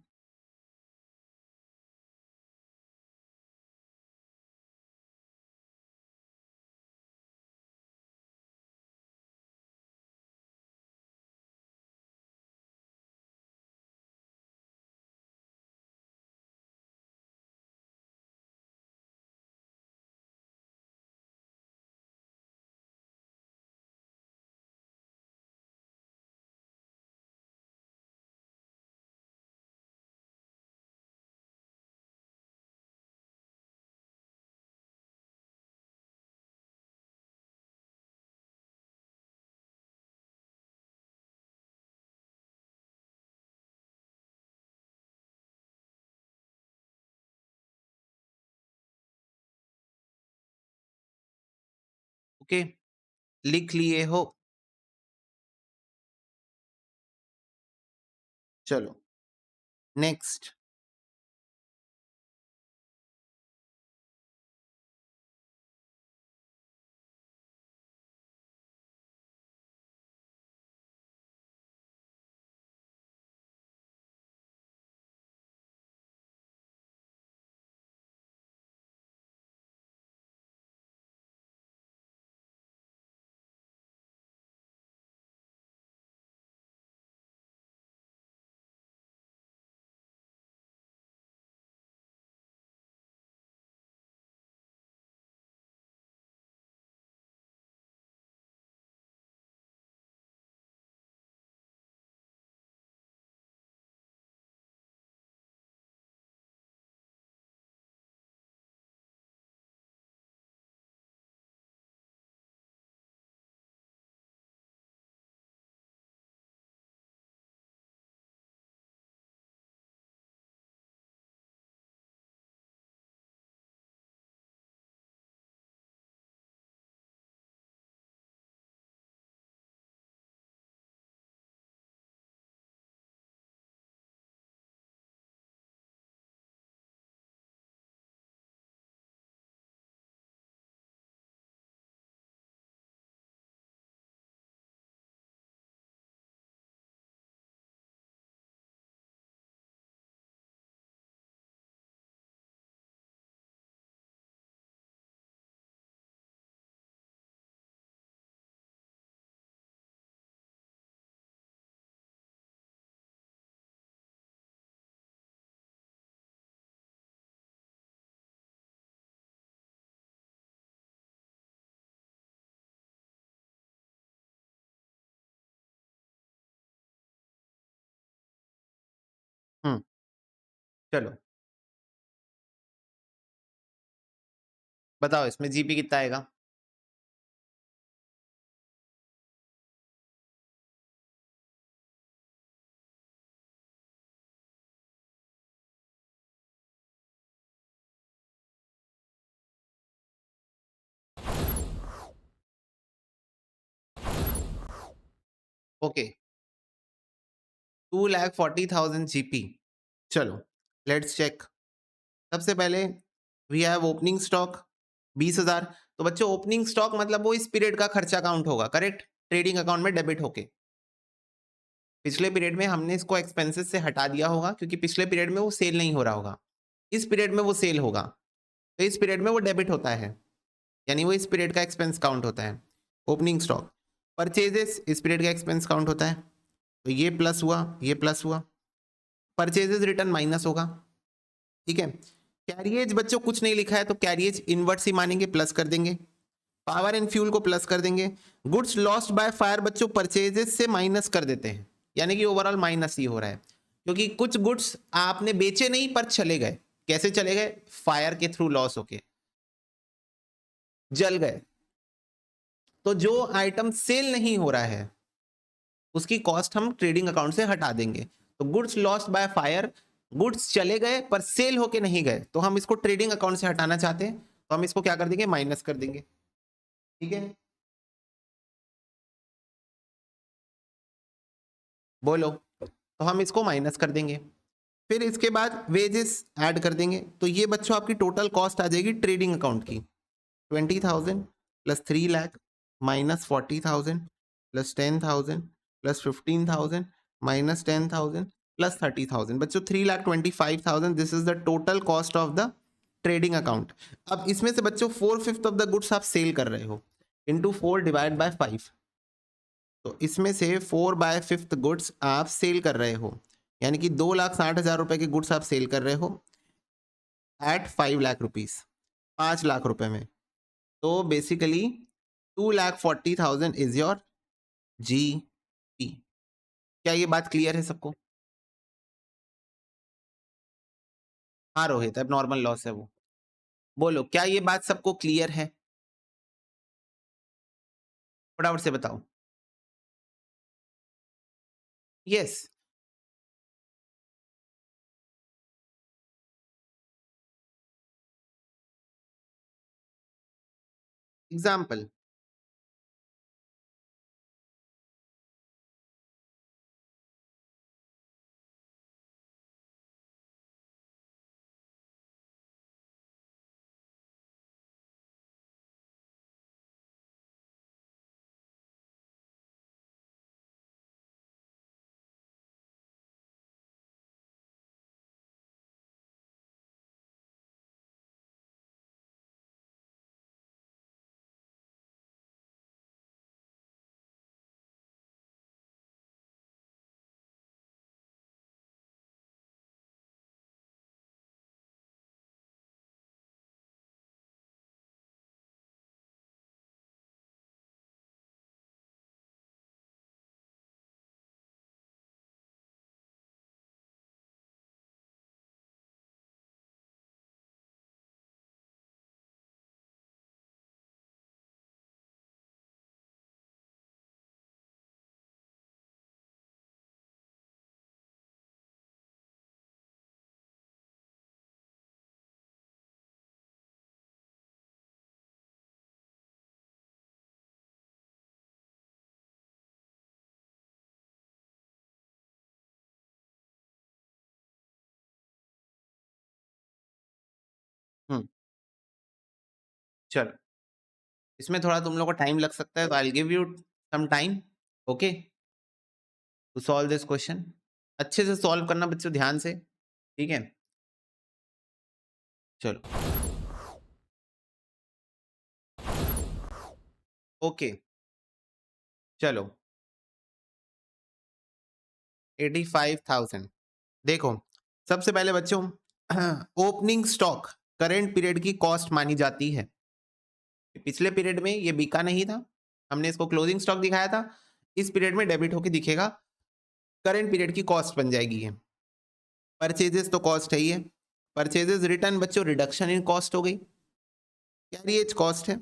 A: ओके, लिख लिए हो? चलो नेक्स्ट। चलो बताओ इसमें जीपी कितना आएगा? Okay 2,40,000 GP. चलो लेट्स चेक। सबसे पहले वी हैव ओपनिंग स्टॉक 20,000। तो बच्चों ओपनिंग स्टॉक मतलब वो इस पीरियड का खर्चा काउंट होगा, करेक्ट? ट्रेडिंग अकाउंट में डेबिट होके पिछले पीरियड में हमने इसको एक्सपेंसेस से हटा दिया होगा क्योंकि पिछले पीरियड में वो सेल नहीं हो रहा होगा, इस पीरियड में वो सेल होगा, तो इस पीरियड में वो डेबिट होता है, यानी वो इस पीरियड का एक्सपेंस काउंट होता है। ओपनिंग स्टॉक परचेजेस इस पीरियड का एक्सपेंस काउंट होता है, तो ये प्लस हुआ, ये प्लस हुआ, परचेजेस रिटर्न माइनस होगा, ठीक है। कैरियज बच्चों कुछ नहीं लिखा है तो कैरियज इनवर्ट ही मानेंगे, प्लस कर देंगे। पावर एंड फ्यूल को प्लस कर देंगे। गुड्स लॉस्ट बाय फायर बच्चों परचेजेस से माइनस कर देते हैं, यानी कि ओवरऑल माइनस ही हो रहा है क्योंकि कुछ गुड्स आपने बेचे नहीं पर चले गए। कैसे चले गए? फायर के थ्रू लॉस होके जल गए। तो जो आइटम सेल नहीं हो रहा है उसकी कॉस्ट हम ट्रेडिंग अकाउंट से हटा देंगे। तो goods lost by fire, goods चले गए पर सेल होके नहीं गए, तो हम इसको ट्रेडिंग अकाउंट से हटाना चाहते हैं, तो हम इसको क्या कर देंगे? माइनस कर देंगे, ठीक है। बोलो, तो हम इसको माइनस कर देंगे। फिर इसके बाद वेजेस ऐड कर देंगे, तो ये बच्चों आपकी टोटल कॉस्ट आ जाएगी ट्रेडिंग अकाउंट की 20,000 plus 3 lakh minus 40,000 plus 10,000 plus 15,000 minus 10,000 plus 30,000। बच्चों 3,25,000 this is the total cost of the trading account. अब इसमें से बच्चों 4/5 ऑफ द गुड्स आप सेल कर रहे हो, इंटू 4 डिवाइड बाय 5, तो इसमें से 4/5 गुड्स आप सेल कर रहे हो, यानी कि 2,60,000 रुपए के गुड्स आप सेल कर रहे हो एट 5 लाख रुपीज, 5 लाख रुपए में। तो basically 2,40,000 is your G P. क्या ये बात क्लियर है सबको? हाँ रोहित, अब नॉर्मल लॉस है वो। बोलो क्या ये बात सबको क्लियर है? फटाफट से बताओ। यस। एग्जाम्पल। चलो इसमें थोड़ा तुम लोग को टाइम लग सकता है, तो I give you some time, okay, to solve this question. अच्छे से सॉल्व करना बच्चों, ध्यान से, ठीक है। चलो ओके, चलो 85,000। देखो सबसे पहले बच्चों ओपनिंग स्टॉक करेंट पीरियड की कॉस्ट मानी जाती है। पिछले पीरियड में ये बिका नहीं था, हमने इसको क्लोजिंग स्टॉक दिखाया था, इस पीरियड में डेबिट होके दिखेगा, करेंट पीरियड की कॉस्ट बन जाएगी ये। परचेजेस तो कॉस्ट है ही है, परचेजेस रिटर्न बच्चों रिडक्शन इन कॉस्ट हो गई, कैरिएज कॉस्ट है,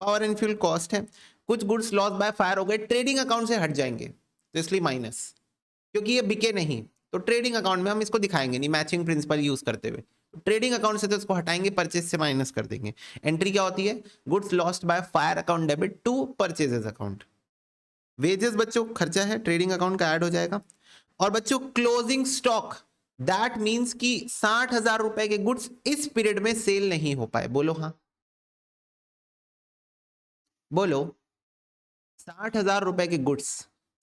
A: पावर एंड फ्यूल कॉस्ट है, कुछ गुड्स लॉस बाय फायर हो गए, ट्रेडिंग अकाउंट से हट जाएंगे तो इसलिए माइनस, क्योंकि ये बिके नहीं तो ट्रेडिंग अकाउंट में हम इसको दिखाएंगे नहीं मैचिंग प्रिंसिपल यूज करते हुए, ट्रेडिंग अकाउंट से तो इसको हटाएंगे, परचेज से माइनस कर देंगे। एंट्री क्या होती है, goods lost by fire account debit to purchases account. Wages बच्चों खर्चा है, ट्रेडिंग अकाउंट का ऐड हो जाएगा। और बच्चों क्लोजिंग स्टॉक, दैट मींस कि 60,000 रुपए के गुड्स इस पीरियड में सेल नहीं हो पाए, बोलो हाँ, बोलो 60,000 रुपए के गुड्स,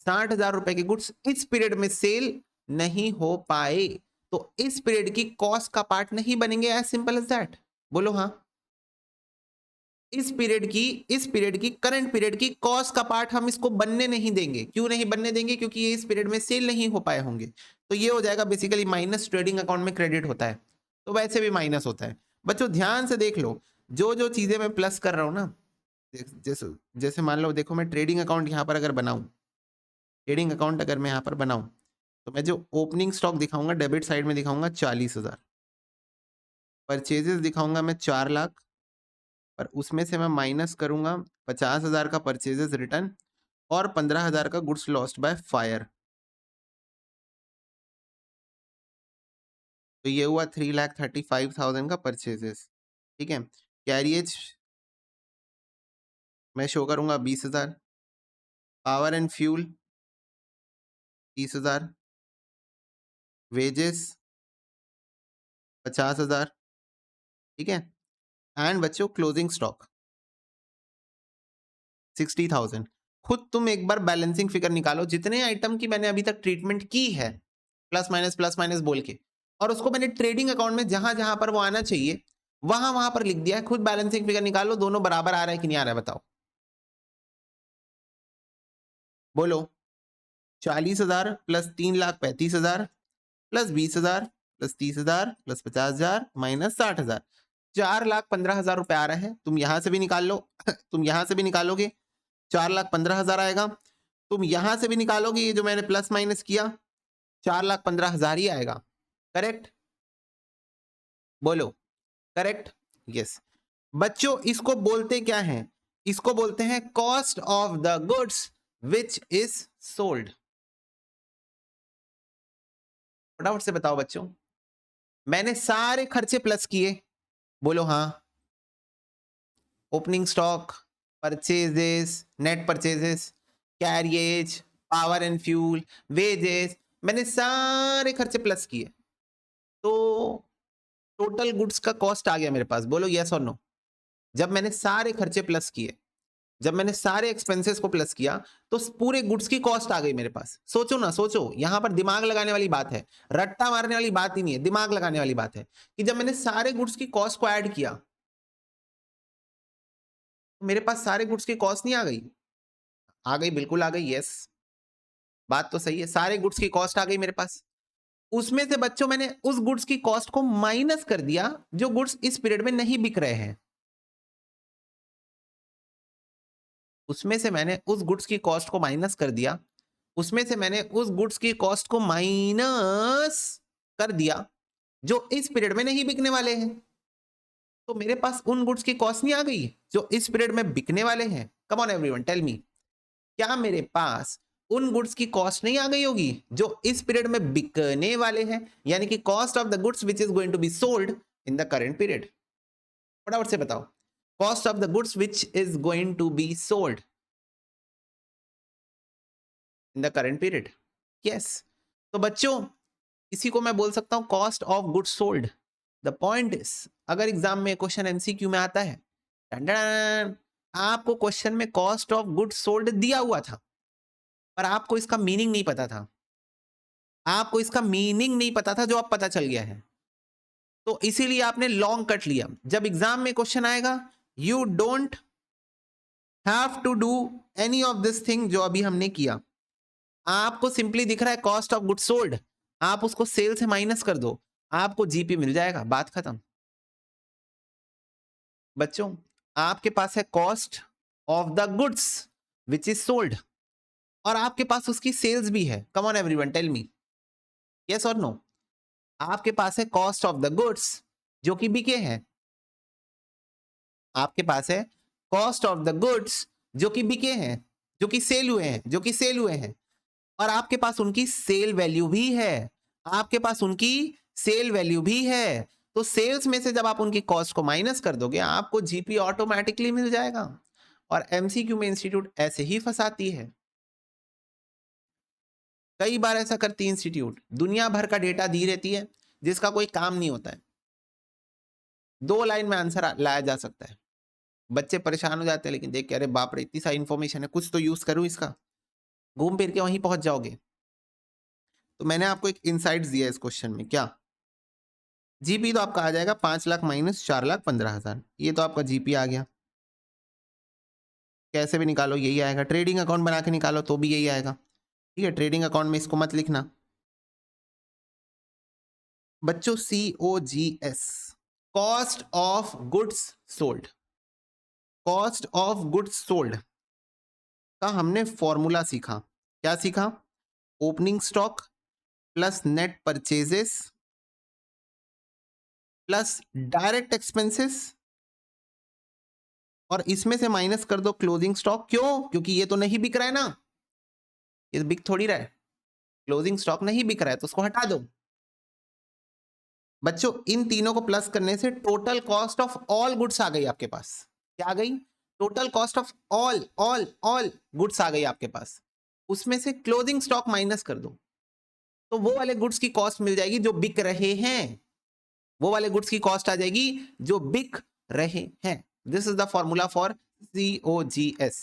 A: 60,000 रुपए के गुड्स इस पीरियड में सेल नहीं हो पाए तो इस पीरियड की कॉस्ट का पार्ट नहीं बनेंगे, एज सिंपल एज दैट, बोलो हाँ। इस पीरियड की करंट पीरियड की कॉस्ट का पार्ट हम इसको बनने नहीं देंगे, क्यों नहीं बनने देंगे, क्योंकि ये इस पीरियड में सेल नहीं हो पाए होंगे, तो ये हो जाएगा बेसिकली माइनस, ट्रेडिंग अकाउंट में क्रेडिट होता है तो वैसे भी माइनस होता है। बच्चों ध्यान से देख लो, जो जो चीजें मैं प्लस कर रहा हूं ना, जैसे जैसे मान लो देखो मैं ट्रेडिंग अकाउंट यहाँ पर अगर बनाऊं, ट्रेडिंग अकाउंट अगर मैं यहाँ पर बनाऊं तो मैं जो ओपनिंग स्टॉक दिखाऊंगा डेबिट साइड में दिखाऊंगा 40,000, परचेजेस दिखाऊंगा मैं 4 लाख, और उसमें से मैं माइनस करूंगा 50,000 का परचेजेस रिटर्न और 15,000 का गुड्स लॉस्ट बाय फायर, तो ये हुआ 3,35,000 का परचेजेस, ठीक है। कैरिएज मैं शो करूंगा 20,000, पावर एंड फ्यूल 30,000, वेजेस 50,000, ठीक है। एंड बच्चों क्लोजिंग स्टॉक 60,000। खुद तुम एक बार बैलेंसिंग फिगर निकालो, जितने आइटम की मैंने अभी तक ट्रीटमेंट की है प्लस माइनस बोल के, और उसको मैंने ट्रेडिंग अकाउंट में जहां जहां पर वो आना चाहिए वहां वहां पर लिख दिया है, खुद बैलेंसिंग फिगर निकालो, दोनों बराबर आ रहा है कि नहीं आ रहा है बताओ, बोलो। 40,000 plus 3,35,000 plus 20,000 plus 30,000 plus 50,000 minus 60,000, 4,15,000 रुपए आ रहा है, तुम यहां से भी निकाल लो तुम यहां से भी निकालोगे 4,15,000 आएगा, तुम यहां से भी निकालोगे, ये जो मैंने प्लस माइनस किया 4,15,000 ही आएगा, करेक्ट, बोलो करेक्ट, यस। बच्चों इसको बोलते क्या हैं, इसको बोलते हैं cost of the goods which is sold. फटाफट से बताओ बच्चों, मैंने सारे खर्चे प्लस किए, बोलो हाँ, opening stock, purchases, net purchases, carriage, power and fuel, wages, मैंने सारे खर्चे प्लस किए तो टोटल गुड्स का कॉस्ट आ गया मेरे पास, बोलो यस और नो। जब मैंने सारे खर्चे प्लस किए, जब मैंने सारे एक्सपेंसेस को प्लस किया तो पूरे गुड्स की कॉस्ट आ गई मेरे पास। सोचो ना, सोचो, यहां पर दिमाग लगाने वाली बात है, रट्टा मारने वाली बात ही नहीं है, दिमाग लगाने वाली बात है कि जब मैंने सारे गुड्स की कॉस्ट को ऐड किया तो मेरे पास सारे गुड्स की कॉस्ट नहीं आ गई, आ गई, बिल्कुल आ गई, यस, बात तो सही है, सारे गुड्स की कॉस्ट आ गई मेरे पास। उसमें से बच्चों मैंने उस गुड्स की कॉस्ट को माइनस कर दिया जो गुड्स इस पीरियड में नहीं बिक रहे हैं, उसमें से मैंने उस गुड्स की कॉस्ट को माइनस कर दिया, उसमें से मैंने उस गुड्स की कॉस्ट को माइनस कर दिया जो इस पीरियड में नहीं बिकने वाले हैं, तो मेरे पास उन गुड्स की कॉस्ट नहीं आ गई जो इस पीरियड में बिकने वाले हैं। Come on everyone tell me, क्या मेरे पास उन गुड्स की कॉस्ट नहीं आ गई होगी जो इस पीरियड में बिकने वाले हैं, यानी कि cost of the goods which is going to be sold in the current period. फटाफट से बताओ, cost of the goods which is going to be sold in the current period, yes. तो बच्चों इसी को मैं बोल सकता हूं cost of goods sold. The point is, अगर एग्जाम में क्वेश्चन एमसीक्यू में आता है, आपको क्वेश्चन में कॉस्ट ऑफ गुड्स सोल्ड दिया हुआ था पर आपको इसका मीनिंग नहीं पता था, आपको इसका मीनिंग नहीं पता था जो अब पता चल गया है, तो इसीलिए आपने लॉन्ग कट लिया। जब एग्जाम में क्वेश्चन आएगा you don't have to do any of this thing जो अभी हमने किया, आपको सिंपली दिख रहा है कॉस्ट ऑफ गुड्स सोल्ड, आप उसको सेल से माइनस कर दो, आपको जीपी मिल जाएगा, बात खत्म। बच्चों आपके पास है cost of the goods which is sold और आपके पास उसकी सेल्स भी है, come on everyone tell me yes और नो। आपके पास है कॉस्ट ऑफ द गुड्स जो कि बिके हैं, आपके पास है कॉस्ट ऑफ द गुड्स जो कि बिके हैं, जो कि सेल हुए हैं, जो कि सेल हुए हैं, और आपके पास उनकी सेल वैल्यू भी है, आपके पास उनकी सेल वैल्यू भी है। तो सेल्स में से जब आप उनकी कॉस्ट को माइनस कर दोगे आपको जीपी ऑटोमेटिकली मिल जाएगा। और एमसीक्यू में इंस्टीट्यूट ऐसे ही फंसाती है, कई बार ऐसा करती है इंस्टीट्यूट, दुनिया भर का डेटा दी रहती है जिसका कोई काम नहीं होता है, 2 लाइन में आंसर लाया जा सकता है, बच्चे परेशान हो जाते हैं, लेकिन देख के अरे बाप रे इतनी सारी इंफॉर्मेशन है, कुछ तो यूज करूं इसका, घूम फिर के वहीं पहुंच जाओगे। तो मैंने आपको एक इनसाइट्स दिया इस क्वेश्चन में, क्या जीपी तो आपका आ जाएगा 5 लाख माइनस 4,15,000, ये तो आपका जीपी आ गया, कैसे भी निकालो यही आएगा, ट्रेडिंग अकाउंट बना के निकालो तो भी यही आएगा। ठीक है, ट्रेडिंग अकाउंट में इसको मत लिखना बच्चों, COGS, cost of goods sold, cost of goods sold का हमने फॉर्मूला सीखा, क्या सीखा, opening stock plus net purchases plus direct expenses, और इसमें से माइनस कर दो क्लोजिंग स्टॉक। क्यों? क्योंकि ये तो नहीं बिक रहा है ना, ये तो बिक थोड़ी रहा है, क्लोजिंग स्टॉक नहीं बिक रहा है तो उसको हटा दो। बच्चों इन तीनों को प्लस करने से total cost of all goods आ गई आपके पास, क्या आ गई, total cost of all all all goods आ गई आपके पास, उसमें से क्लोजिंग स्टॉक माइनस कर दो, तो वो वाले गुड्स की कॉस्ट मिल जाएगी जो बिक रहे हैं, वो वाले गुड्स की कॉस्ट आ जाएगी जो बिक रहे हैं। This is the formula for COGS,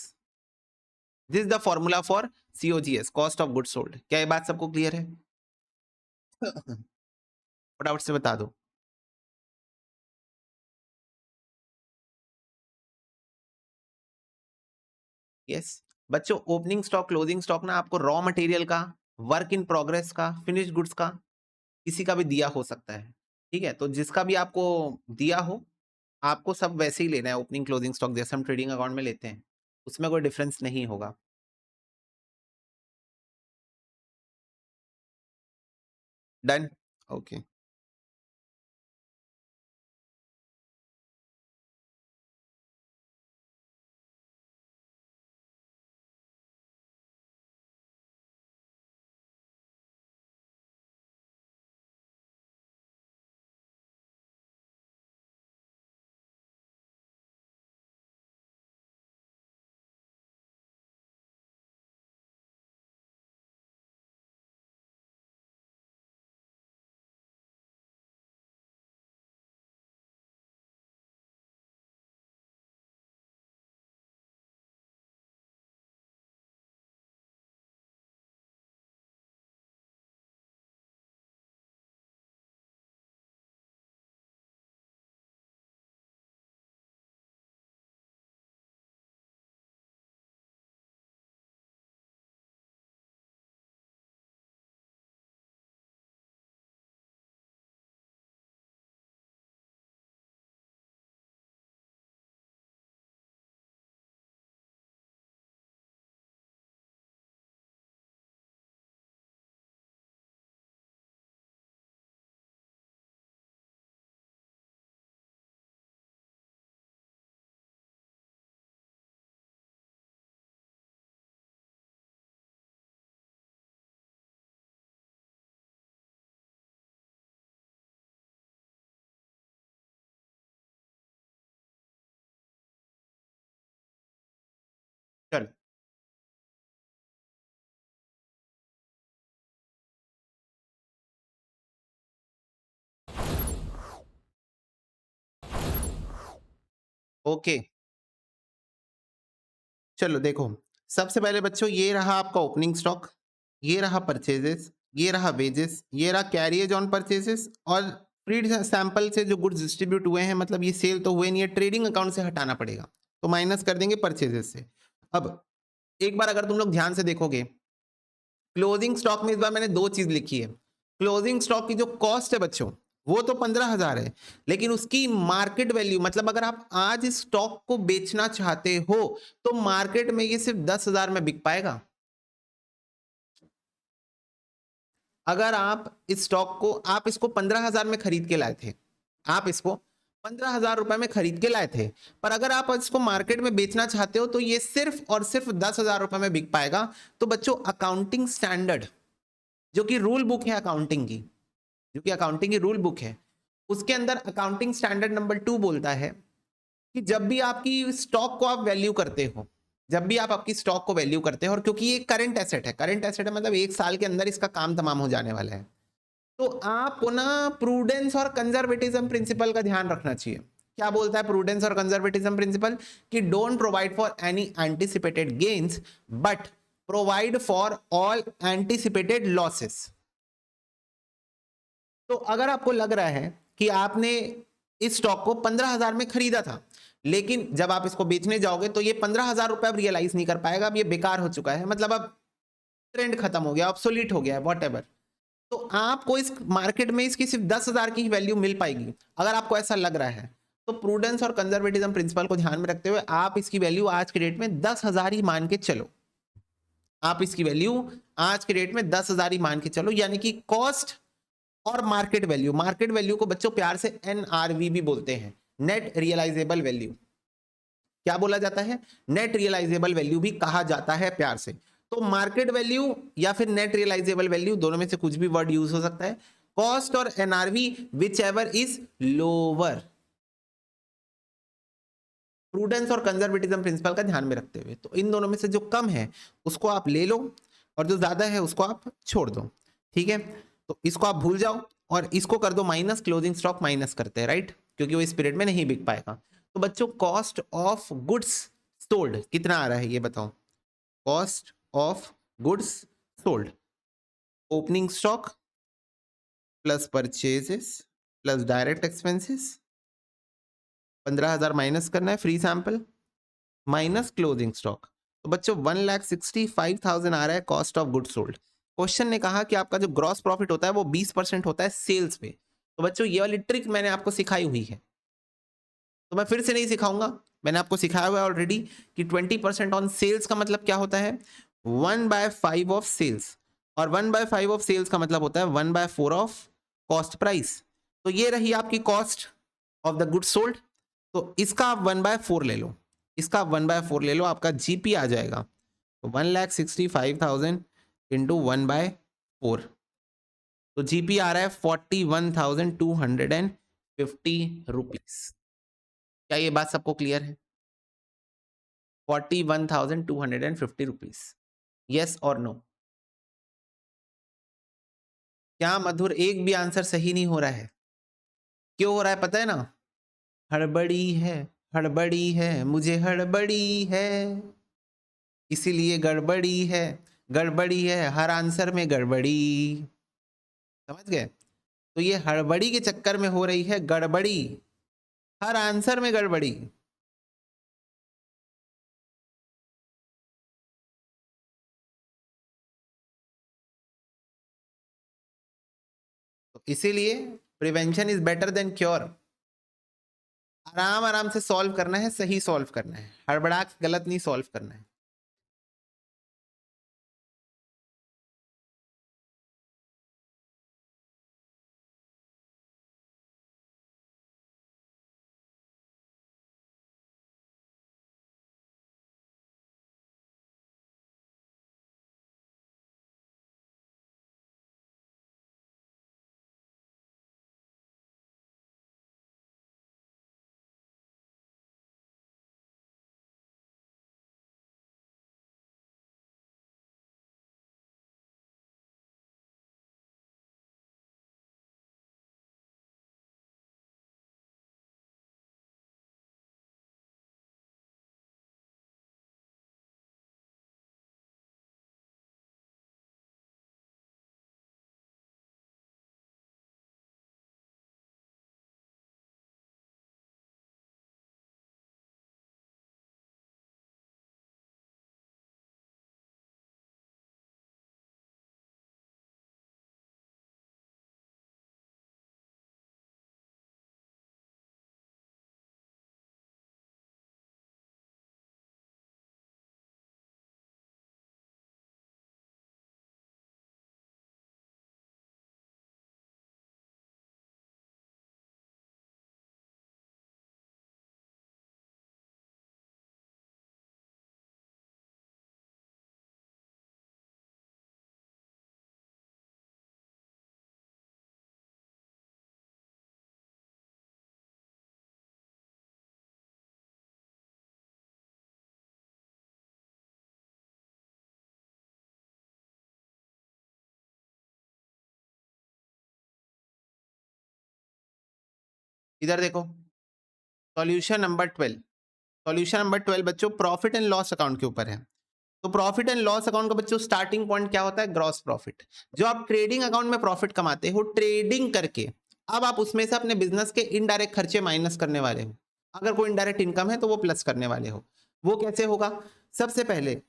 A: this is the formula for COGS, cost of goods sold. क्या ये बात सबको क्लियर है? फटाफट से बता दो। यस बच्चों, ओपनिंग स्टॉक क्लोजिंग स्टॉक ना आपको रॉ मटेरियल का, वर्क इन प्रोग्रेस का, फिनिश्ड गुड्स का, किसी का भी दिया हो सकता है। ठीक है, तो जिसका भी आपको दिया हो आपको सब वैसे ही लेना है, ओपनिंग क्लोजिंग स्टॉक जैसे हम ट्रेडिंग अकाउंट में लेते हैं, उसमें कोई डिफरेंस नहीं होगा। Done, okay. चल ओके, चलो देखो, सबसे पहले बच्चों ये रहा आपका ओपनिंग स्टॉक, ये रहा परचेजेस, ये रहा वेजेस, ये रहा कैरियज ऑन परचेजेस, और प्री सैंपल से जो गुड्स डिस्ट्रीब्यूट हुए हैं, मतलब ये सेल तो हुए नहीं है, ट्रेडिंग अकाउंट से हटाना पड़ेगा, तो माइनस कर देंगे परचेजेस से। अब एक बार अगर तुम लोग ध्यान से देखोगे, क्लोजिंग स्टॉक में इस बार मैंने 2 चीज लिखी है। क्लोजिंग स्टॉक की जो कॉस्ट है बच्चों वो तो 15,000 है, लेकिन उसकी मार्केट वैल्यू, मतलब अगर आप आज इस स्टॉक को बेचना चाहते हो तो मार्केट में ये सिर्फ 10,000 में बिक पाएगा। अगर आप इस स्टॉक को आप इसको 15,000 में खरीद के लाए थे, आप इसको 15,000 रुपए में खरीद के लाए थे, पर अगर आप इसको मार्केट में बेचना चाहते हो तो ये सिर्फ और सिर्फ 10,000 रुपए में बिक पाएगा। तो बच्चों अकाउंटिंग स्टैंडर्ड जो कि रूल बुक है अकाउंटिंग की, जो कि अकाउंटिंग की रूल बुक है, उसके अंदर अकाउंटिंग स्टैंडर्ड नंबर 2 बोलता है कि जब भी आपकी स्टॉक को आप वैल्यू करते हो, जब भी आप आपकी स्टॉक को वैल्यू करते हो, और क्योंकि ये करंट एसेट है, करंट एसेट है मतलब 1 साल के अंदर इसका काम तमाम हो जाने वाला है, तो आपको ना प्रूडेंस और कंजर्वेटिज्म प्रिंसिपल का ध्यान रखना चाहिए। क्या बोलता है प्रूडेंस और कंजर्वेटिज्म प्रिंसिपल? कि don't provide for any anticipated gains but provide for all anticipated losses. तो अगर आपको लग रहा है कि आपने इस स्टॉक को 15,000 में खरीदा था, लेकिन जब आप इसको बेचने जाओगे तो ये 15,000 रुपए अब रियलाइज नहीं कर पाएगा, अब ये बेकार हो चुका है, मतलब अब ट्रेंड खत्म हो गया, ऑब्सोलीट हो गया है, वॉट, तो आपको इस मार्केट में इसकी सिर्फ 10,000 की वैल्यू मिल पाएगी। अगर आपको ऐसा लग रहा है तो प्रूडेंस और कंजर्वेटिज्म प्रिंसिपल को ध्यान में रखते हुए आप इसकी वैल्यू आज के डेट में 10,000 ही मान के चलो। आप इसकी वैल्यू आज के डेट में 10,000 ही मान के चलो, यानी कि कॉस्ट और मार्केट वैल्यू, मार्केट वैल्यू को बच्चों प्यार से एनआरवी भी बोलते हैं, नेट रियलाइजेबल वैल्यू। क्या बोला जाता है? नेट रियलाइजेबल वैल्यू भी कहा जाता है प्यार से। तो मार्केट वैल्यू या फिर नेट रियलाइजेबल वैल्यू, दोनों में से कुछ भी वर्ड यूज हो सकता है। कॉस्ट और NRV which ever is lower, prudence और कंजर्वेटिज्म प्रिंसिपल का ध्यान में रखते हुए। तो इन दोनों में से जो कम है उसको आप ले लो और जो ज्यादा है उसको आप छोड़ दो, ठीक है? तो इसको आप भूल जाओ और इसको कर दो माइनस, क्लोजिंग स्टॉक माइनस करते हैं, राइट? क्योंकि वो इस पीरियड में नहीं बिक पाएगा। तो बच्चों कॉस्ट ऑफ गुड्स सोल्ड कितना आ रहा है ये बताओ? Cost of goods sold, opening stock plus purchases plus direct expenses, 15,000 minus करना है free sample minus closing stock. तो बच्चों 1,65,000 आ रहा है cost of goods sold. Question ने कहा कि आपका जो ग्रॉस प्रॉफिट होता है वो 20% होता है सेल्स पे। तो बच्चों ये वाली ट्रिक मैंने आपको सिखाई हुई है, तो मैं फिर से नहीं सिखाऊंगा, मैंने आपको सिखाया हुआ है ऑलरेडी कि 20% ऑन सेल्स का मतलब क्या होता है? 1/5 ऑफ सेल्स, और 1/5 ऑफ सेल्स का मतलब होता है 1/4 ऑफ कॉस्ट प्राइस। तो ये रही आपकी cost of the goods sold. तो इसका आप 1/4 ले लो, इसका आप 1/4 ले लो, आपका जीपी आ जाएगा। तो 1,65,000 इंटू 1/4, तो जीपी आ रहा है 41,250 रुपीज। क्या ये बात सबको क्लियर है? 41,250 रुपीज, यस और नो? क्या मधुर एक भी आंसर सही नहीं हो रहा है? क्यों हो रहा है पता है ना? हड़बड़ी है, हड़बड़ी है, मुझे हड़बड़ी है, इसीलिए गड़बड़ी है, गड़बड़ी है, हर आंसर में गड़बड़ी। समझ गए? तो ये हड़बड़ी के चक्कर में हो रही है गड़बड़ी, हर आंसर में गड़बड़ी। तो इसीलिए prevention is better than cure. आराम आराम से सॉल्व करना है, सही सॉल्व करना है, हड़बड़ा के गलत नहीं सॉल्व करना है। इधर देखो, सॉल्यूशन नंबर 12, सॉल्यूशन नंबर 12 बच्चों प्रॉफिट एंड लॉस अकाउंट के ऊपर है। तो प्रॉफिट एंड लॉस अकाउंट का बच्चों स्टार्टिंग पॉइंट क्या होता है? Gross profit. जो आप ट्रेडिंग अकाउंट में प्रॉफिट कमाते हो ट्रेडिंग करके, अब आप उसमें से अपने बिजनेस के इनडायरेक्ट खर्चे माइनस करने वाले हो। अगर कोई इनडायरेक्ट इनकम है तो वो प्लस करने वाले हो। वो कैसे होगा? सबसे पहले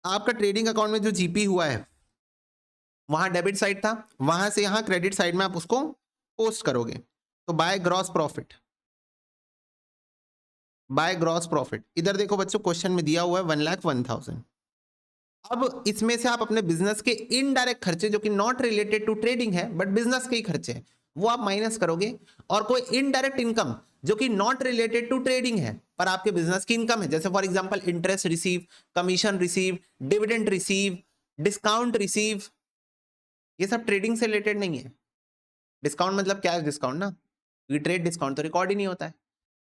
A: आपका ट्रेडिंग अकाउंट में जो जीपी हुआ है वहां डेबिट साइड था, वहां से यहां क्रेडिट साइड में आप उसको पोस्ट करोगे। तो by gross profit, by gross profit. इधर देखो बच्चों क्वेश्चन में दिया हुआ है 1,01,000। अब इसमें से आप अपने बिजनेस के इनडायरेक्ट खर्चे जो कि नॉट रिलेटेड टू ट्रेडिंग है बट बिजनेस के ही खर्चे हैं वो आप माइनस करोगे, और कोई इनडायरेक्ट इनकम जो कि नॉट रिलेटेड टू ट्रेडिंग है पर आपके बिजनेस की इनकम है, जैसे for example interest receive, commission receive, dividend receive, discount receive, ये सब ट्रेडिंग से रिलेटेड नहीं है। डिस्काउंट मतलब कैश डिस्काउंट ना, क्योंकि ट्रेड डिस्काउंट तो रिकॉर्ड ही नहीं होता है।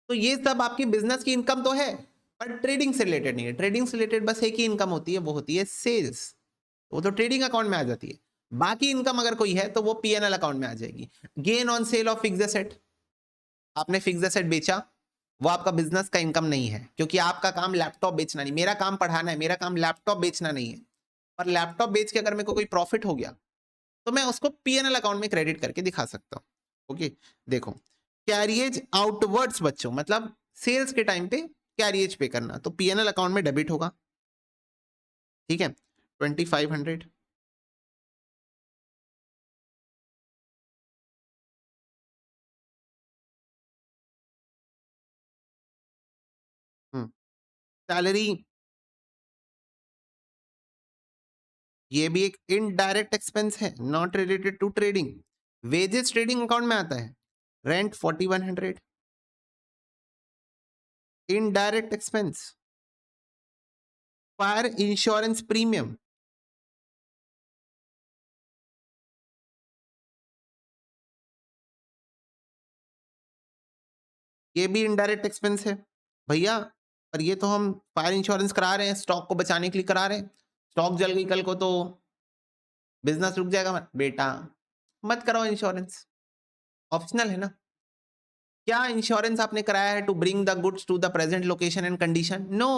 A: तो ये सब आपकी बिजनेस की इनकम तो है पर ट्रेडिंग से रिलेटेड नहीं है। ट्रेडिंग से रिलेटेड बस एक ही इनकम होती है, वो होती है सेल्स, वो तो ट्रेडिंग अकाउंट में आ जाती है। बाकी इनकम अगर कोई है तो वो पीएनएल अकाउंट में आ जाएगी। Gain on sale of fixed asset, आपने फिक्स्ड एसेट बेचा, वो आपका बिजनेस का इनकम नहीं है, क्योंकि आपका काम लैपटॉप बेचना नहीं, मेरा काम पढ़ाना है, मेरा काम लैपटॉप बेचना नहीं है। पर लैपटॉप बेच के अगर मेरे को कोई प्रॉफिट हो गया तो मैं उसको पीएनएल अकाउंट में क्रेडिट करके दिखा सकता हूं। ओके, देखो कैरिएज आउटवर्ड्स बच्चों मतलब सेल्स के टाइम पे कैरिएज पे करना, तो पीएनएल अकाउंट में डेबिट होगा। ठीक है, 2500। सैलरी, ये भी एक इनडायरेक्ट एक्सपेंस है not related to trading. Wages trading account में आता है। Rent 4100, indirect expense. Fire insurance premium, ये भी इनडायरेक्ट एक्सपेंस है भैया। पर ये तो हम फायर इंश्योरेंस करा रहे हैं, स्टॉक को बचाने के लिए करा रहे हैं। स्टॉक जल गई कल को तो बिजनेस रुक जाएगा बेटा, मत कराओ इंश्योरेंस, ऑप्शनल है ना। क्या इंश्योरेंस आपने कराया है to bring the goods to the present location and condition? No,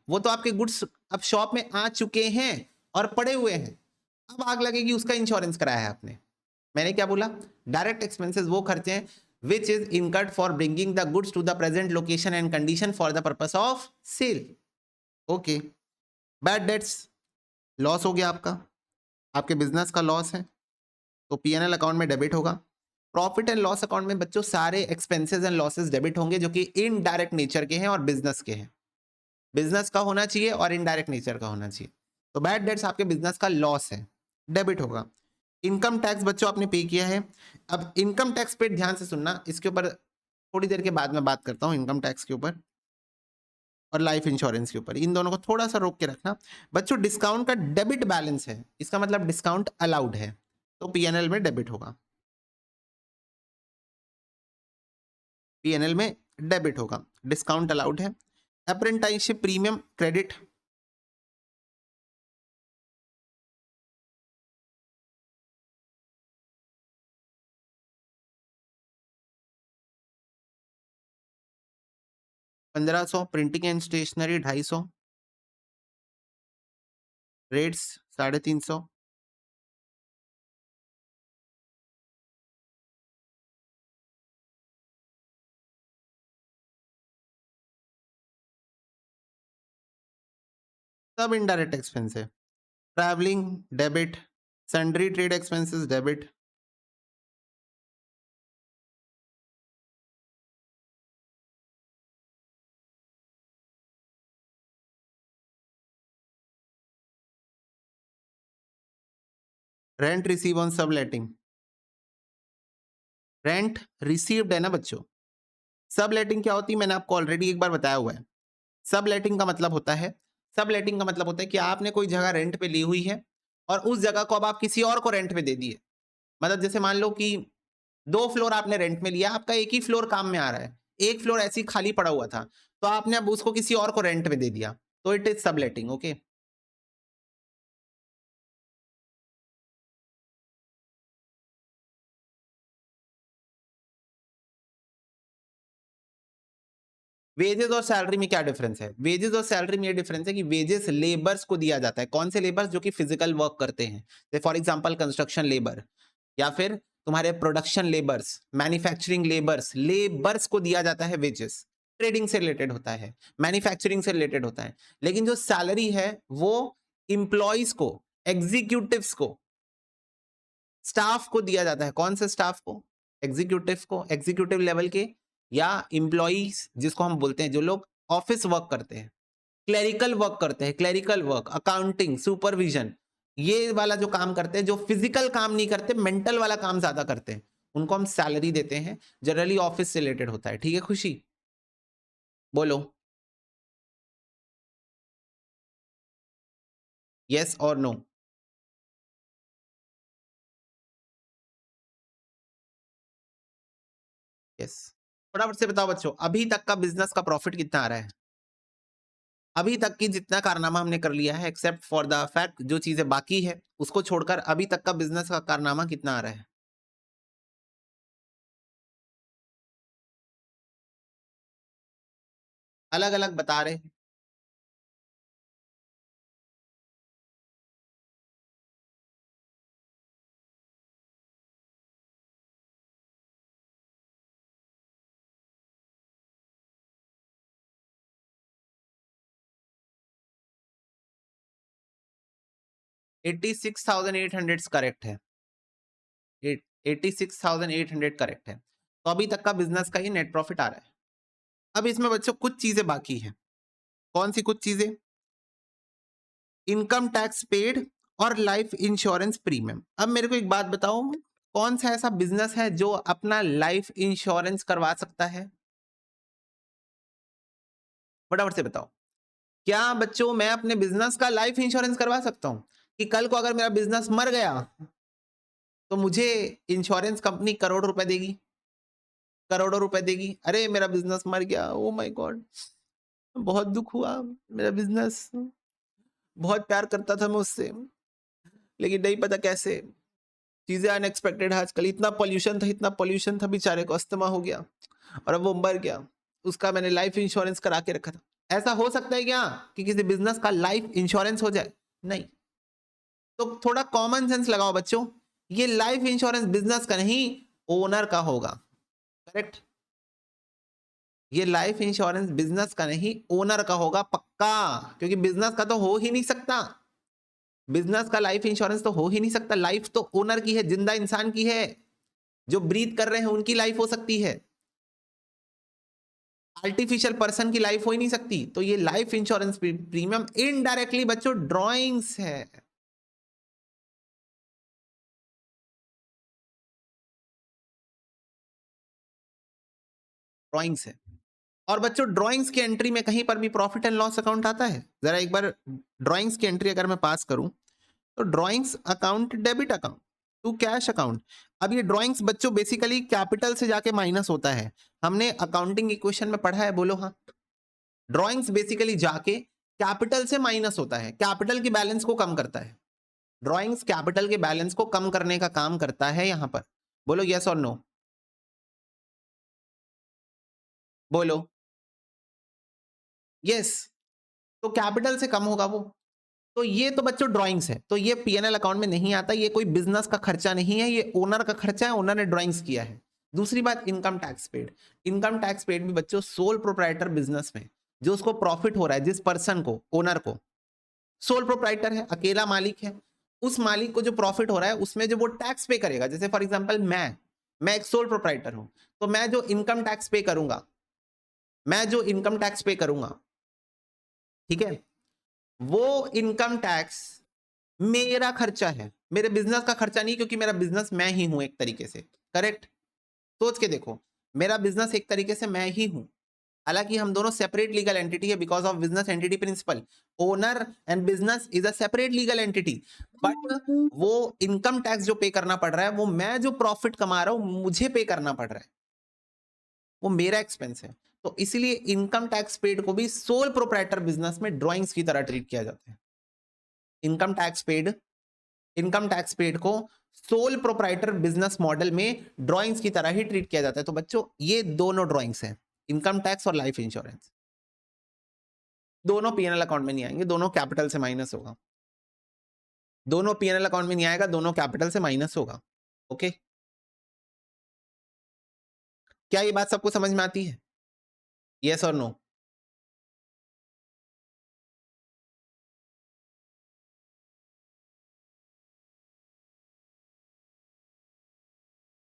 A: वो तो आपके गुड्स अब शॉप में आ चुके हैं और पड़े हुए हैं, अब आग लगेगी उसका इंश्योरेंस कराया है आपने। मैंने क्या बोला? डायरेक्ट एक्सपेंसेस वो खर्चे हैं which is incurred for bringing the goods to the present location and condition for the purpose of sale. Okay, bad debts, loss हो गया आपका, आपके बिजनेस का लॉस है तो पीएनएल अकाउंट में डेबिट होगा। प्रॉफिट एंड लॉस अकाउंट में बच्चों सारे एक्सपेंसेस एंड लॉसेस डेबिट होंगे जो कि इनडायरेक्ट नेचर के हैं और बिजनेस के हैं। बिजनेस का होना चाहिए और इनडायरेक्ट नेचर का होना चाहिए। तो बैड डेट्स आपके बिजनेस का लॉस है, डेबिट होगा। इनकम टैक्स बच्चों आपने पे किया है। अब इनकम टैक्स पे ध्यान से सुनना, इसके ऊपर थोड़ी देर के बाद में बात करता हूँ, इनकम टैक्स के ऊपर और लाइफ इंश्योरेंस के ऊपर, इन दोनों को थोड़ा सा रोक के रखना। बच्चों डिस्काउंट का डेबिट बैलेंस है, इसका मतलब डिस्काउंट अलाउड है, तो पीएनएल में डेबिट होगा, पीएनएल में डेबिट होगा, डिस्काउंट अलाउड है। Apprenticeship premium credit, ₹1500, printing and stationery 250, rates 350। सब इनडायरेक्ट एक्सपेंस है। Travelling debit, sundry trade expenses debit. Rent receive on sub letting, rent received है ना बच्चों। सब लेटिंग क्या होती है मैंने आपको ऑलरेडी एक बार बताया हुआ है। सब लेटिंग का मतलब होता है, सब लेटिंग का मतलब होता है कि आपने कोई जगह रेंट पे ली हुई है और उस जगह को अब आप किसी और को रेंट पे दे दिए। मतलब जैसे मान लो कि 2 फ्लोर आपने रेंट में लिया, आपका एक ही फ्लोर काम में आ रहा है, एक फ्लोर ऐसे ही खाली पड़ा हुआ था, तो आपने अब उसको किसी और को रेंट में दे दिया, तो इट इज सब लेटिंग। ओके, वेजेस और सैलरी में क्या डिफरेंस है? वेजेस और सैलरी में ये डिफरेंस है कि वेजेस लेबर्स को दिया जाता है। कौन से लेबर्स? जो कि फिजिकल वर्क करते हैं, फॉर एग्जांपल कंस्ट्रक्शन लेबर, या फिर तुम्हारे production labours, manufacturing labours, labours को दिया जाता है वेजेस। ट्रेडिंग से रिलेटेड होता है, मैन्युफैक्चरिंग से रिलेटेड होता है। लेकिन जो सैलरी है वो इंप्लॉइज को, एग्जीक्यूटिव्स को, स्टाफ को दिया जाता है। कौन से स्टाफ को? एग्जीक्यूटिव को, एग्जीक्यूटिव लेवल के, या इंप्लॉइज जिसको हम बोलते हैं जो लोग ऑफिस वर्क करते हैं, क्लेरिकल वर्क करते हैं, क्लेरिकल वर्क, अकाउंटिंग, सुपरविजन, ये वाला जो काम करते हैं, जो फिजिकल काम नहीं करते, मेंटल वाला काम ज्यादा करते हैं, उनको हम सैलरी देते हैं। जनरली ऑफिस से रिलेटेड होता है। ठीक है खुशी? बोलो यस और नो। यस। फटाफट से बताओ बच्चों, अभी तक का बिजनेस का प्रॉफिट कितना आ रहा है? अभी तक की जितना कारनामा हमने कर लिया है, एक्सेप्ट फॉर द फैक्ट जो चीजें बाकी है उसको छोड़कर, अभी तक का बिजनेस का कारनामा कितना आ रहा है? अलग अलग बता रहे हैं। 86,800 करेक्ट है। 86,800 करेक्ट है। तो अभी तक का बिजनेस का ही नेट प्रॉफिट आ रहा है। अब इसमें बच्चों कुछ चीजें बाकी हैं। कौन सी कुछ चीजें? इनकम टैक्स पेड और लाइफ इंश्योरेंस प्रीमियम। अब मेरे को एक बात बताओ, कौन सा ऐसा बिजनेस है जो अपना लाइफ इंश्योरेंस करवा सकता है? फटाफट से बताओ। क्या बच्चों मैं अपने बिजनेस का लाइफ इंश्योरेंस करवा सकता हूं कि कल को अगर मेरा बिजनेस मर गया तो मुझे इंश्योरेंस कंपनी करोड़ रुपए देगी? करोड़ों रुपए देगी। अरे मेरा बिजनेस मर गया, ओ माय गॉड, बहुत दुख हुआ, मेरा बिजनेस, बहुत प्यार करता था मैं उससे, लेकिन नहीं पता कैसे चीजें अनएक्सपेक्टेड है। आजकल इतना पॉल्यूशन था, इतना पॉल्यूशन था, बेचारे को अस्थमा हो गया और अब वो मर गया। उसका मैंने लाइफ इंश्योरेंस करा के रखा था। ऐसा हो सकता है क्या कि किसी बिजनेस का लाइफ इंश्योरेंस हो जाए? नहीं। तो थोड़ा कॉमन सेंस लगाओ बच्चों, ये लाइफ इंश्योरेंस बिजनेस का नहीं, ओनर का होगा। करेक्ट? ये लाइफ इंश्योरेंस बिजनेस का नहीं, ओनर का होगा पक्का, क्योंकि बिजनेस का तो हो ही नहीं सकता। बिजनेस का लाइफ इंश्योरेंस तो हो ही नहीं सकता। लाइफ तो ओनर की है, जिंदा इंसान की है, जो ब्रीथ कर रहे हैं उनकी लाइफ हो सकती है। आर्टिफिशियल पर्सन की लाइफ हो ही नहीं सकती। तो ये लाइफ इंश्योरेंस प्रीमियम इनडायरेक्टली बच्चों ड्रॉइंग्स है। ड्रॉइंग्स है। और बच्चों ड्राइंग्स की एंट्री में कहीं पर भी प्रॉफिट एंड लॉस अकाउंट आता है? जरा एक बार ड्राइंग्स की एंट्री अगर मैं पास करूं तो drawings account debit account to cash account. अब ये ड्राइंग्स बच्चों बेसिकली कैपिटल से जाके माइनस होता है। हमने अकाउंटिंग इक्वेशन में पढ़ा है, बोलो हाँ। ड्राइंग्स बेसिकली जाके कैपिटल से माइनस होता है, कैपिटल के बैलेंस को कम करता है। ड्राइंग्स कैपिटल के बैलेंस को कम करने का काम करता है यहां पर। बोलो यस और नो। बोलो यस। तो कैपिटल से कम होगा वो। तो ये तो बच्चों ड्राइंग्स है, तो ये पीएनएल अकाउंट में नहीं आता। ये कोई बिजनेस का खर्चा नहीं है, ये ओनर का खर्चा है, ओनर ने ड्राइंग्स किया है। दूसरी बात, income tax paid. Income tax paid भी बच्चों सोल प्रोप्राइटर बिजनेस में जो उसको प्रॉफिट हो रहा है, जिस पर्सन को, ओनर को, सोल प्रोप्राइटर है, अकेला मालिक है, उस मालिक को जो प्रॉफिट हो रहा है उसमें जो वो टैक्स पे करेगा। जैसे फॉर एग्जाम्पल मैं एक सोल प्रोप्राइटर हूं, तो मैं जो इनकम टैक्स पे करूंगा, मैं जो इनकम टैक्स पे करूंगा, ठीक है, वो इनकम टैक्स मेरा खर्चा है, मेरे बिजनेस का खर्चा नहीं, क्योंकि मेरा बिजनेस मैं ही हूं एक तरीके से। करेक्ट? सोच के देखो, मेरा बिजनेस एक तरीके से मैं ही हूं। हालांकि हम दोनों सेपरेट लीगल एंटिटी है because of business entity principle. Owner and business is a separate legal entity, but वो इनकम टैक्स जो पे करना पड़ रहा है वो मैं जो प्रॉफिट कमा रहा हूं मुझे पे करना पड़ रहा है, वो मेरा एक्सपेंस है। तो इसीलिए इनकम टैक्स पेड को भी सोल प्रोप्राइटर बिजनेस में ड्रॉइंग्स की तरह ट्रीट किया जाता है। Income tax paid, income tax paid को सोल प्रोप्राइटर बिजनेस मॉडल में ड्राइंग्स की तरह ही ट्रीट किया जाता है। तो बच्चों ये दोनों ड्राइंग्स हैं, इनकम टैक्स और लाइफ इंश्योरेंस दोनों पीएनएल अकाउंट में नहीं आएंगे, दोनों कैपिटल से माइनस होगा, दोनों पीएनएल अकाउंट में नहीं आएगा, दोनों कैपिटल से माइनस होगा। ओके, क्या ये बात सबको समझ में आती है? यस और no?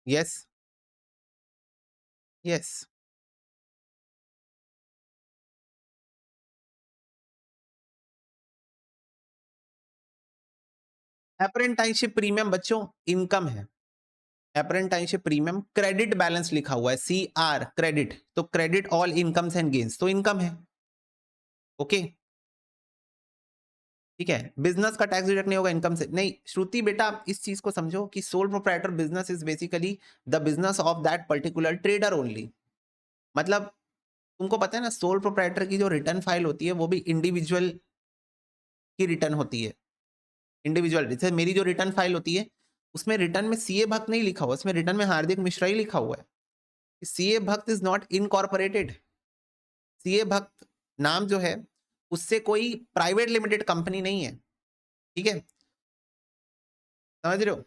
A: Yes, yes. Apprenticeship premium बच्चों इनकम है। अप्रेंटाइजशिप प्रीमियम क्रेडिट बैलेंस लिखा हुआ है, CR क्रेडिट, तो credit all incomes and gains, तो इनकम है। ओके, ठीक है। बिजनेस का टैक्स डिडक्ट नहीं होगा इनकम से, नहीं श्रुति बेटा आप इस चीज को समझो कि sole proprietor business is basically the business of that particular trader only. मतलब तुमको पता है ना, सोल प्रोप्राइटर की जो रिटर्न फाइल होती है वो भी इंडिविजुअल की रिटर्न होती है। इंडिविजुअल, जैसे मेरी जो रिटर्न फाइल होती है उसमें रिटर्न में सीए भक्त नहीं लिखा हुआ, उसमें रिटर्न में हार्दिक मिश्रा ही लिखा हुआ है। सीए भक्त इज नॉट इनकॉर्पोरेटेड। सीए भक्त नाम जो है उससे कोई प्राइवेट लिमिटेड कंपनी नहीं है, ठीक है, समझ रहे हो?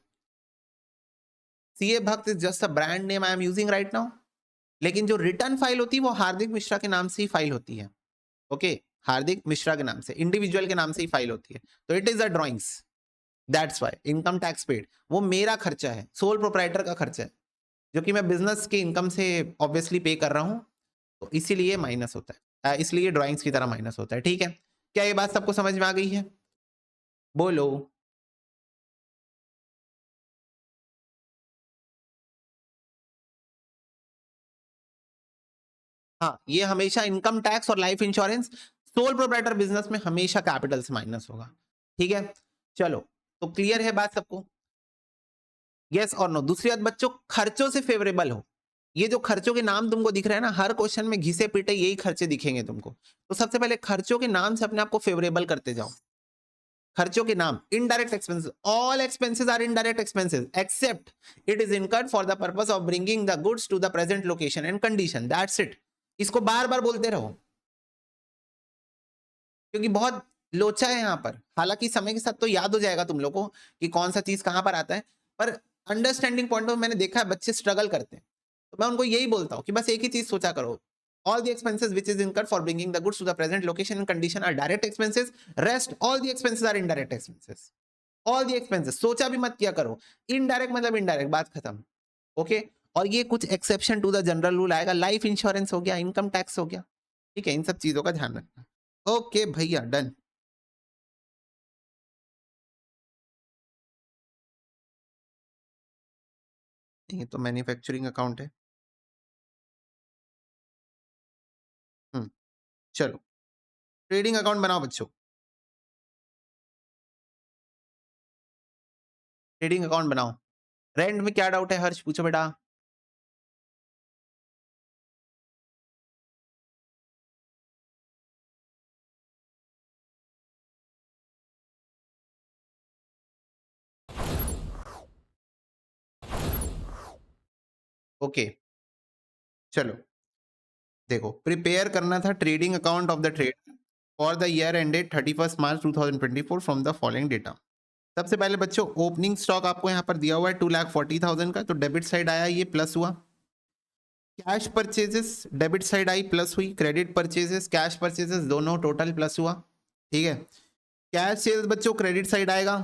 A: सीए भक्त is just a brand name I am using right now. लेकिन जो रिटर्न फाइल होती है वो हार्दिक मिश्रा के नाम से ही फाइल होती है। ओके, हार्दिक मिश्रा के नाम से, इंडिविजुअल के नाम से ही फाइल होती है, तो it is a drawings. That's why income tax paid वो मेरा खर्चा है, सोल प्रोप्राइटर का खर्चा है, जो कि मैं बिजनेस के इनकम से ऑब्वियसली पे कर रहा हूं, तो इसीलिए माइनस होता है, इसलिए ड्राइंग्स की तरह माइनस होता है। ठीक है, क्या ये बात सबको समझ में आ गई है? बोलो। हाँ, ये हमेशा इनकम टैक्स और life insurance sole proprietor business में हमेशा कैपिटल से माइनस होगा। ठीक है, चलो, तो क्लियर है बात सबको? यस और नो? दूसरी बात बच्चों, खर्चों से फेवरेबल हो। ये जो खर्चों के नाम तुमको दिख रहे हैं ना, हर क्वेश्चन में घिसे पीटे यही खर्चे दिखेंगे तुमको, तो सबसे पहले खर्चों के नाम से अपने आप को फेवरेबल करते जाओ। खर्चों के नाम, indirect expenses, all expenses are indirect expenses except it is incurred for the purpose of bringing the goods to the present location and condition, that's it. इसको बार बार बोलते रहो, क्योंकि बहुत लोचा है यहाँ पर। हालांकि समय के साथ तो याद हो जाएगा तुम लोगों को कि कौन सा चीज कहां पर आता है, पर अंडरस्टैंडिंग पॉइंट ऑफ मैंने देखा है बच्चे स्ट्रगल करते हैं, तो मैं उनको यही बोलता हूँ कि बस एक ही चीज सोचा करो, all the expenses which is incurred for bringing the goods to the present location and condition are direct expenses, rest all the expenses are indirect expenses, all the expenses। सोचा भी मत किया करो, इनडायरेक्ट मतलब इनडायरेक्ट, बात खत्म। Okay, और ये कुछ exception to the general rule आएगा, लाइफ इंश्योरेंस हो गया, इनकम टैक्स हो गया, ठीक है, इन सब चीजों का ध्यान रखना। ओके भैया, डन। ये तो मैन्युफैक्चरिंग अकाउंट है। चलो, ट्रेडिंग अकाउंट बनाओ बच्चों, ट्रेडिंग अकाउंट बनाओ। रेंट में क्या डाउट है हर्ष, पूछो बेटा। ओके, चलो देखो, प्रिपेयर करना था trading account of the trade for the year ended 31 March 2024 from the following data. सबसे पहले बच्चों, ओपनिंग स्टॉक आपको यहाँ पर दिया हुआ है 2,40,000 का, तो डेबिट साइड आया, ये प्लस हुआ। Cash purchases debit side I, plus हुई। क्रेडिट परचेजेस, कैश परचेजेस दोनों टोटल प्लस हुआ। ठीक है, कैश सेल्स बच्चों क्रेडिट साइड आएगा।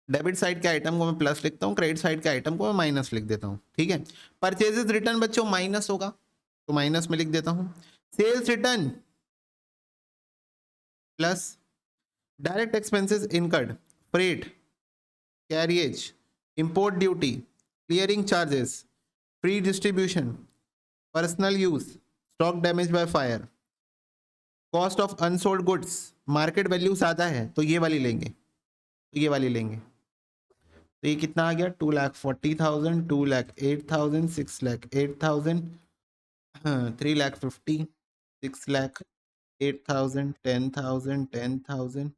A: डेबिट साइड के आइटम को मैं प्लस लिखता हूँ, क्रेडिट साइड के आइटम को मैं माइनस लिख देता हूँ। ठीक है, परचेजेस रिटर्न बच्चों माइनस होगा, तो माइनस में लिख देता हूँ। Sales return plus. Direct expenses incurred, freight, carriage, import duty, clearing charges, free distribution, personal use, stock damage by fire, cost of unsold goods, market value ज्यादा है तो ये वाली लेंगे, तो ये वाली लेंगे। तो ये कितना आ गया, 2,40,000, 2,08,000, 6,08,000, 3,50,000, 6,08,000, 10,000, 10,000,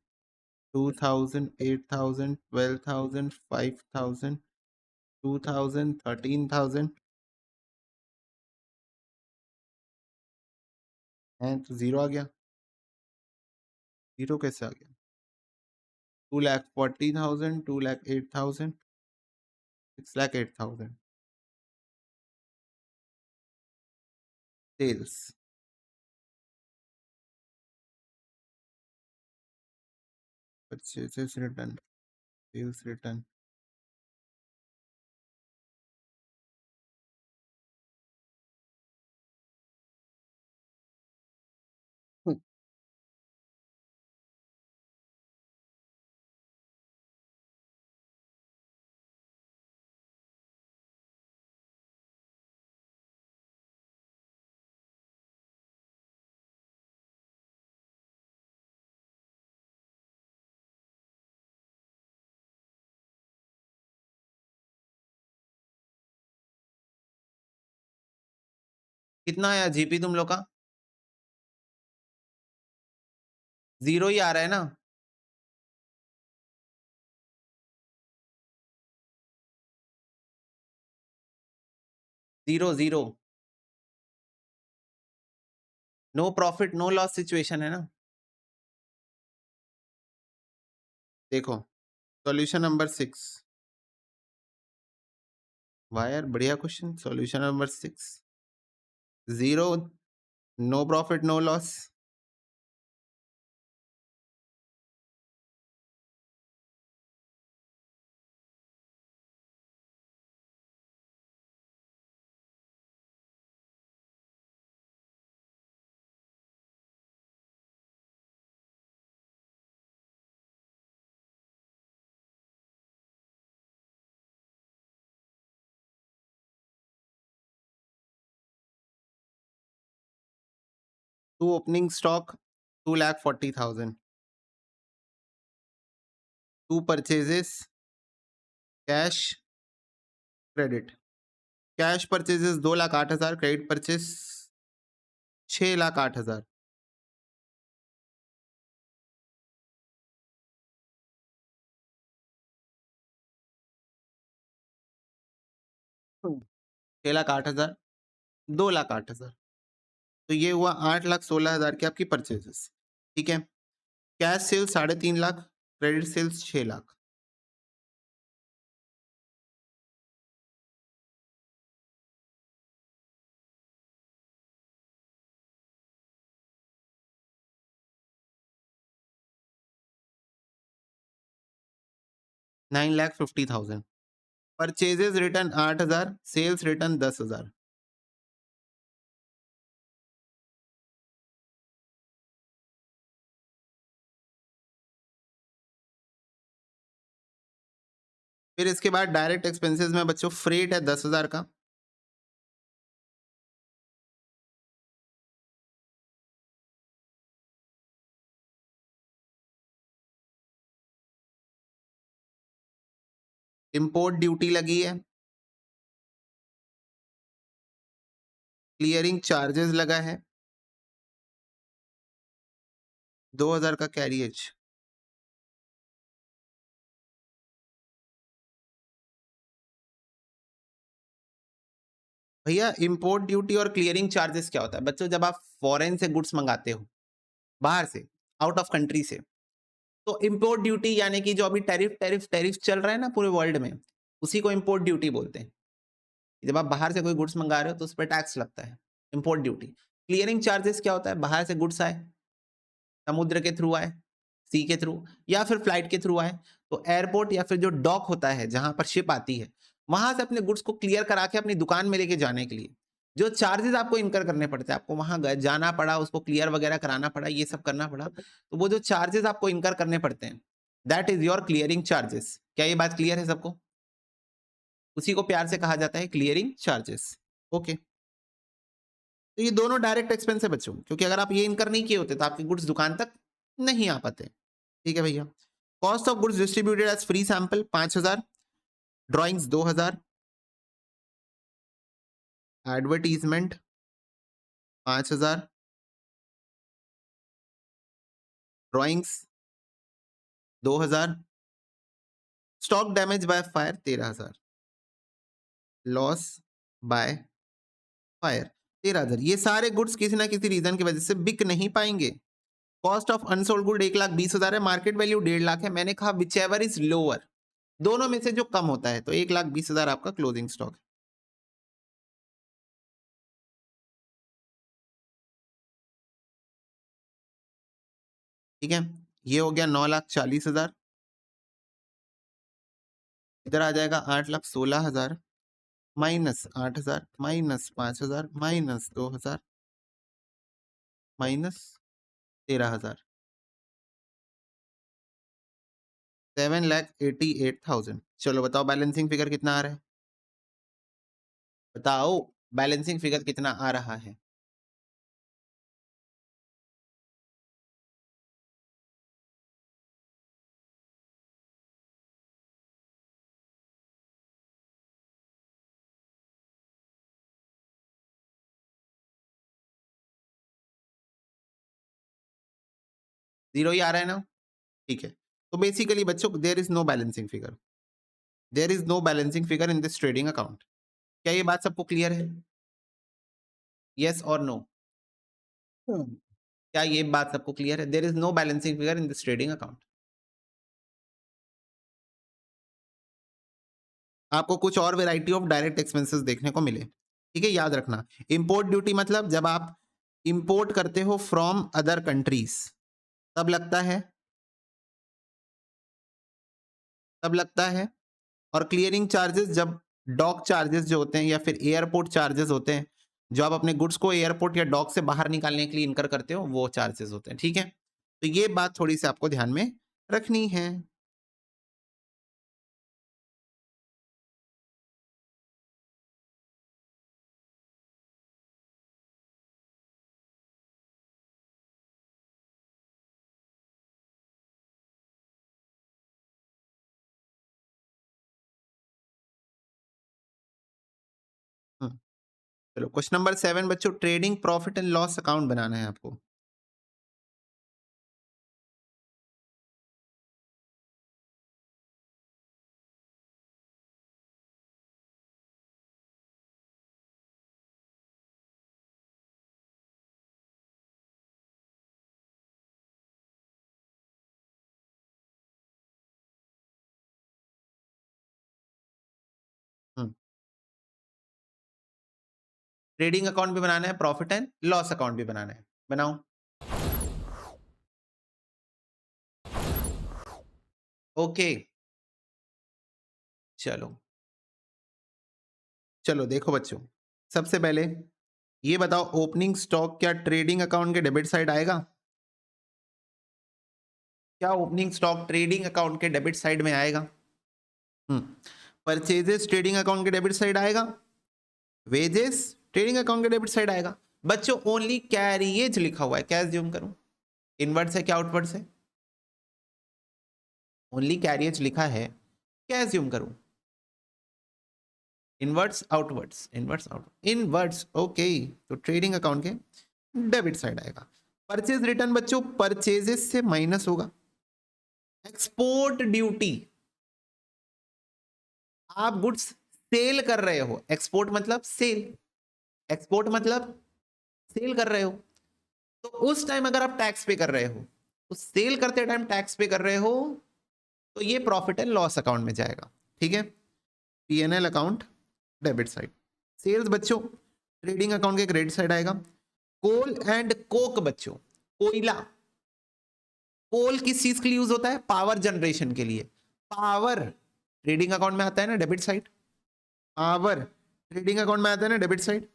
A: 2,000, 8,000, 12,000, 5,000, 2000, 13,000 है तो 0 आ गया। 0 कैसे आ गया? 2,40,000, 2,08,000, 6,08,000 sales. Purchases return, sales return, कितना आया जीपी तुम लोग का? 0 ही आ रहा है ना? Zero zero, no profit no loss situation है ना? देखो सॉल्यूशन नंबर 6, वाह यार बढ़िया क्वेश्चन। Solution number 6, 0, no profit no loss. To opening stock 2,40,000, to purchases cash credit. Cash purchases 2,08,000, credit purchase 6,08,000। Hmm. 6,08,000, 2,08,000, तो ये हुआ 8,16,000 की आपकी परचेजेस। ठीक है, cash sales 3.5 lakh, credit sales 6 lakh. $9,50,000। Purchases return 8,000, sales return 10,000। फिर इसके बाद डायरेक्ट एक्सपेंसेस में बच्चों फ्रेट है 10,000 का, इंपोर्ट ड्यूटी लगी है, क्लियरिंग चार्जेस लगा है, 2,000 का कैरियज। भैया इंपोर्ट ड्यूटी और क्लियरिंग चार्जेस क्या होता है बच्चों? जब आप फॉरेन से गुड्स मंगाते हो, बाहर से, आउट ऑफ कंट्री से, तो इंपोर्ट ड्यूटी यानी कि जो अभी टैरिफ टैरिफ टैरिफ चल रहा है ना पूरे वर्ल्ड में, उसी को इंपोर्ट ड्यूटी बोलते हैं। जब आप बाहर से कोई गुड्स मंगा रहे हो तो उस पर टैक्स लगता है, इंपोर्ट ड्यूटी। क्लियरिंग चार्जेस क्या होता है? बाहर से गुड्स आए, समुद्र के थ्रू आए, सी के थ्रू या फिर फ्लाइट के थ्रू आए, तो एयरपोर्ट या फिर जो डॉक होता है जहां पर शिप आती है, वहां से अपने गुड्स को क्लियर करा के अपनी दुकान में लेके जाने के लिए जो चार्जेस आपको इनकर करने पड़ते हैं, आपको वहां जाना पड़ा, उसको क्लियर वगैरह कराना पड़ा, ये सब करना पड़ा, तो वो जो चार्जेस आपको इनकर करने पड़ते हैं, that is your clearing charges. क्या ये बात क्लियर है सबको? उसी को प्यार से कहा जाता है क्लियरिंग चार्जेस। ओके, तो ये दोनों डायरेक्ट एक्सपेंस है बच्चों, क्योंकि अगर आप ये इनकर नहीं किए होते तो आपके गुड्स दुकान तक नहीं आ पाते। ठीक है भैया। Cost of goods distributed as free sample 5,000, drawings 2,000, advertisement 5,000, drawings 2,000, stock damage by fire 13,000। Loss by fire 13,000। ये सारे गुड्स किसी ना किसी रीजन की वजह से बिक नहीं पाएंगे। कॉस्ट ऑफ अनसोल्ड गुड 1,20,000 है, मार्केट वैल्यू 1.5 लाख है। मैंने कहा विच एवर इज लोअर, दोनों में से जो कम होता है, तो 1,20,000 आपका क्लोजिंग स्टॉक है। ठीक है, ये हो गया 9,40,000। इधर आ जाएगा 8,16,000 माइनस 8,000 माइनस 5,000 माइनस 2,000 माइनस 13,000, 7,88,000। चलो बताओ बैलेंसिंग फिगर कितना आ रहा है, बताओ बैलेंसिंग फिगर कितना आ रहा है। जीरो ही आ रहा है ना, ठीक है। तो बेसिकली बच्चों there is no balancing figure, there is no balancing figure in this trading account. क्या ये बात सबको क्लियर है? यस और नो? क्या ये बात सबको क्लियर है? There is no balancing figure in this trading account. आपको कुछ और वैरायटी ऑफ डायरेक्ट एक्सपेंसेस देखने को मिले, ठीक है, याद रखना। इंपोर्ट ड्यूटी मतलब जब आप इंपोर्ट करते हो फ्रॉम अदर कंट्रीज तब लगता है, तब लगता है। और क्लियरिंग चार्जेस जब डॉक चार्जेस जो होते हैं या फिर एयरपोर्ट चार्जेस होते हैं, जो आप अपने गुड्स को एयरपोर्ट या डॉक से बाहर निकालने के लिए इनकर करते हो, वो चार्जेस होते हैं। ठीक है, तो ये बात थोड़ी सी आपको ध्यान में रखनी है। चलो क्वेश्चन नंबर 7 बच्चों, trading profit and loss account बनाना है आपको। ट्रेडिंग अकाउंट भी बनाना है, प्रॉफिट एंड लॉस अकाउंट भी बनाना है, बनाओ। ओके, चलो चलो देखो बच्चों, सबसे पहले ये बताओ ओपनिंग स्टॉक क्या ट्रेडिंग अकाउंट के डेबिट साइड आएगा? क्या ओपनिंग स्टॉक ट्रेडिंग अकाउंट के डेबिट साइड में आएगा? परचेजेस ट्रेडिंग अकाउंट के डेबिट साइड आएगा, वेजेस ट्रेडिंग अकाउंट के डेबिट साइड आएगा। बच्चों ओनली कैरियज लिखा हुआ है, क्या ज्यूम करूं? इनवर्ड से क्या आउटवर्ड से? ओनली कैरियज लिखा है, क्या ज्यूम करूं? Inwards outwards, inwards out inwards, okay. तो ट्रेडिंग अकाउंट के डेबिट साइड आएगा। परचेज रिटर्न बच्चों परचेजेस से माइनस होगा। एक्सपोर्ट ड्यूटी, आप गुड्स सेल कर रहे हो, एक्सपोर्ट मतलब सेल, एक्सपोर्ट मतलब सेल कर रहे हो, तो उस टाइम अगर आप टैक्स पे कर रहे हो, तो सेल करते टाइम टैक्स पे कर रहे हो, तो ये प्रॉफिट एंड लॉस अकाउंट में जाएगा। ठीक है, PNL account debit side. Sales बच्चों ट्रेडिंग अकाउंट के क्रेडिट साइड आएगा। कोल एंड कोक बच्चों, कोयला, कोल किस चीज के लिए यूज होता है? पावर जनरेशन के लिए। पावर ट्रेडिंग अकाउंट में आता है ना debit side, power trading account में आता है ना डेबिट साइड।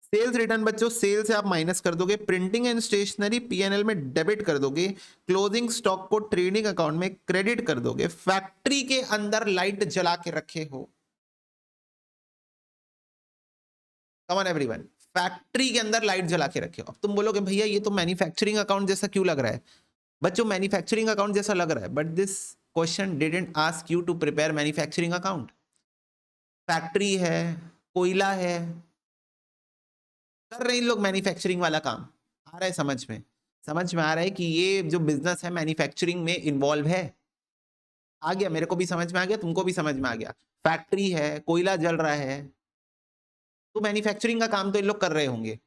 A: सेल्स रिटर्न बच्चों सेल से आप माइनस कर दोगे, प्रिंटिंग एंड स्टेशनरी पीएनएल में डेबिट कर दोगे, क्लोजिंग स्टॉक को ट्रेडिंग अकाउंट में क्रेडिट कर दोगे। फैक्ट्री के अंदर लाइट जला के रखे हो, कम ऑन एवरीवन, फैक्ट्री के अंदर लाइट जला के रखे हो। अब तुम बोलोगे भैया ये तो मैन्युफैक्चरिंग अकाउंट जैसा क्यों लग रहा है? बच्चों मैन्युफैक्चरिंग अकाउंट जैसा लग रहा है, but this question didn't ask you to prepare manufacturing account. Factory है, कोयला है, कर रहे हैं लोग मैन्युफैक्चरिंग वाला काम। आ रहा है समझ में? समझ में आ रहा है कि ये जो बिजनेस है मैन्युफैक्चरिंग में इन्वॉल्व है? आ गया, मेरे को भी समझ में आ गया, तुमको भी समझ में आ गया। फैक्ट्री है, कोयला जल रहा है, तो मैन्युफैक्चरिंग का काम तो इन लोग कर रहे होंगे,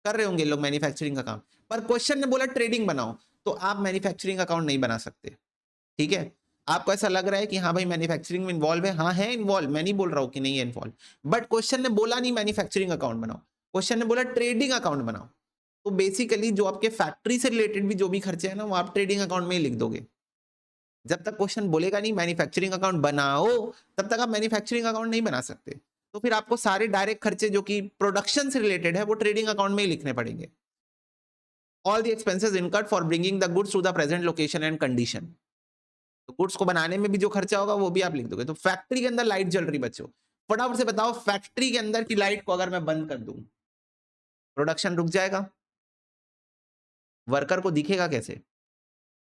A: कर रहे होंगे लोग मैन्युफैक्चरिंग का काम। पर क्वेश्चन ने बोला ट्रेडिंग बनाओ, तो आप मैन्युफैक्चरिंग अकाउंट नहीं बना सकते। ठीक है, आपको ऐसा लग रहा है कि हाँ भाई मैन्युफैक्चरिंग में इन्वॉल्व है, हाँ है इन्वॉल्व, मैं नहीं बोल रहा हूँ कि नहीं है इन्वॉल्व, बट क्वेश्चन ने बोला नहीं मैन्युफैक्चरिंग अकाउंट बनाओ, क्वेश्चन ने बोला ट्रेडिंग अकाउंट बनाओ। तो बेसिकली जो आपके फैक्ट्री से रिलेटेड भी जो भी खर्चे हैं ना, वो आप ट्रेडिंग अकाउंट में ही लिख दोगे। जब तक क्वेश्चन बोलेगा नहीं मैन्युफैक्चरिंग अकाउंट बनाओ, तब तक आप मैन्युफैक्चरिंग अकाउंट नहीं बना सकते। तो फिर आपको सारे डायरेक्ट खर्चे जो कि प्रोडक्शन से रिलेटेड है, वो ट्रेडिंग अकाउंट में ही लिखने पड़ेंगे। All the expenses incurred for bringing the goods to the present location and condition, तो गुड्स को बनाने में भी जो खर्चा होगा वो भी आप लिख दोगे। तो फैक्ट्री के अंदर लाइट जल रही बच्चों, फटाफट से बताओ फैक्ट्री के अंदर की लाइट को अगर मैं बंद कर दूं, प्रोडक्शन रुक जाएगा? वर्कर को दिखेगा कैसे?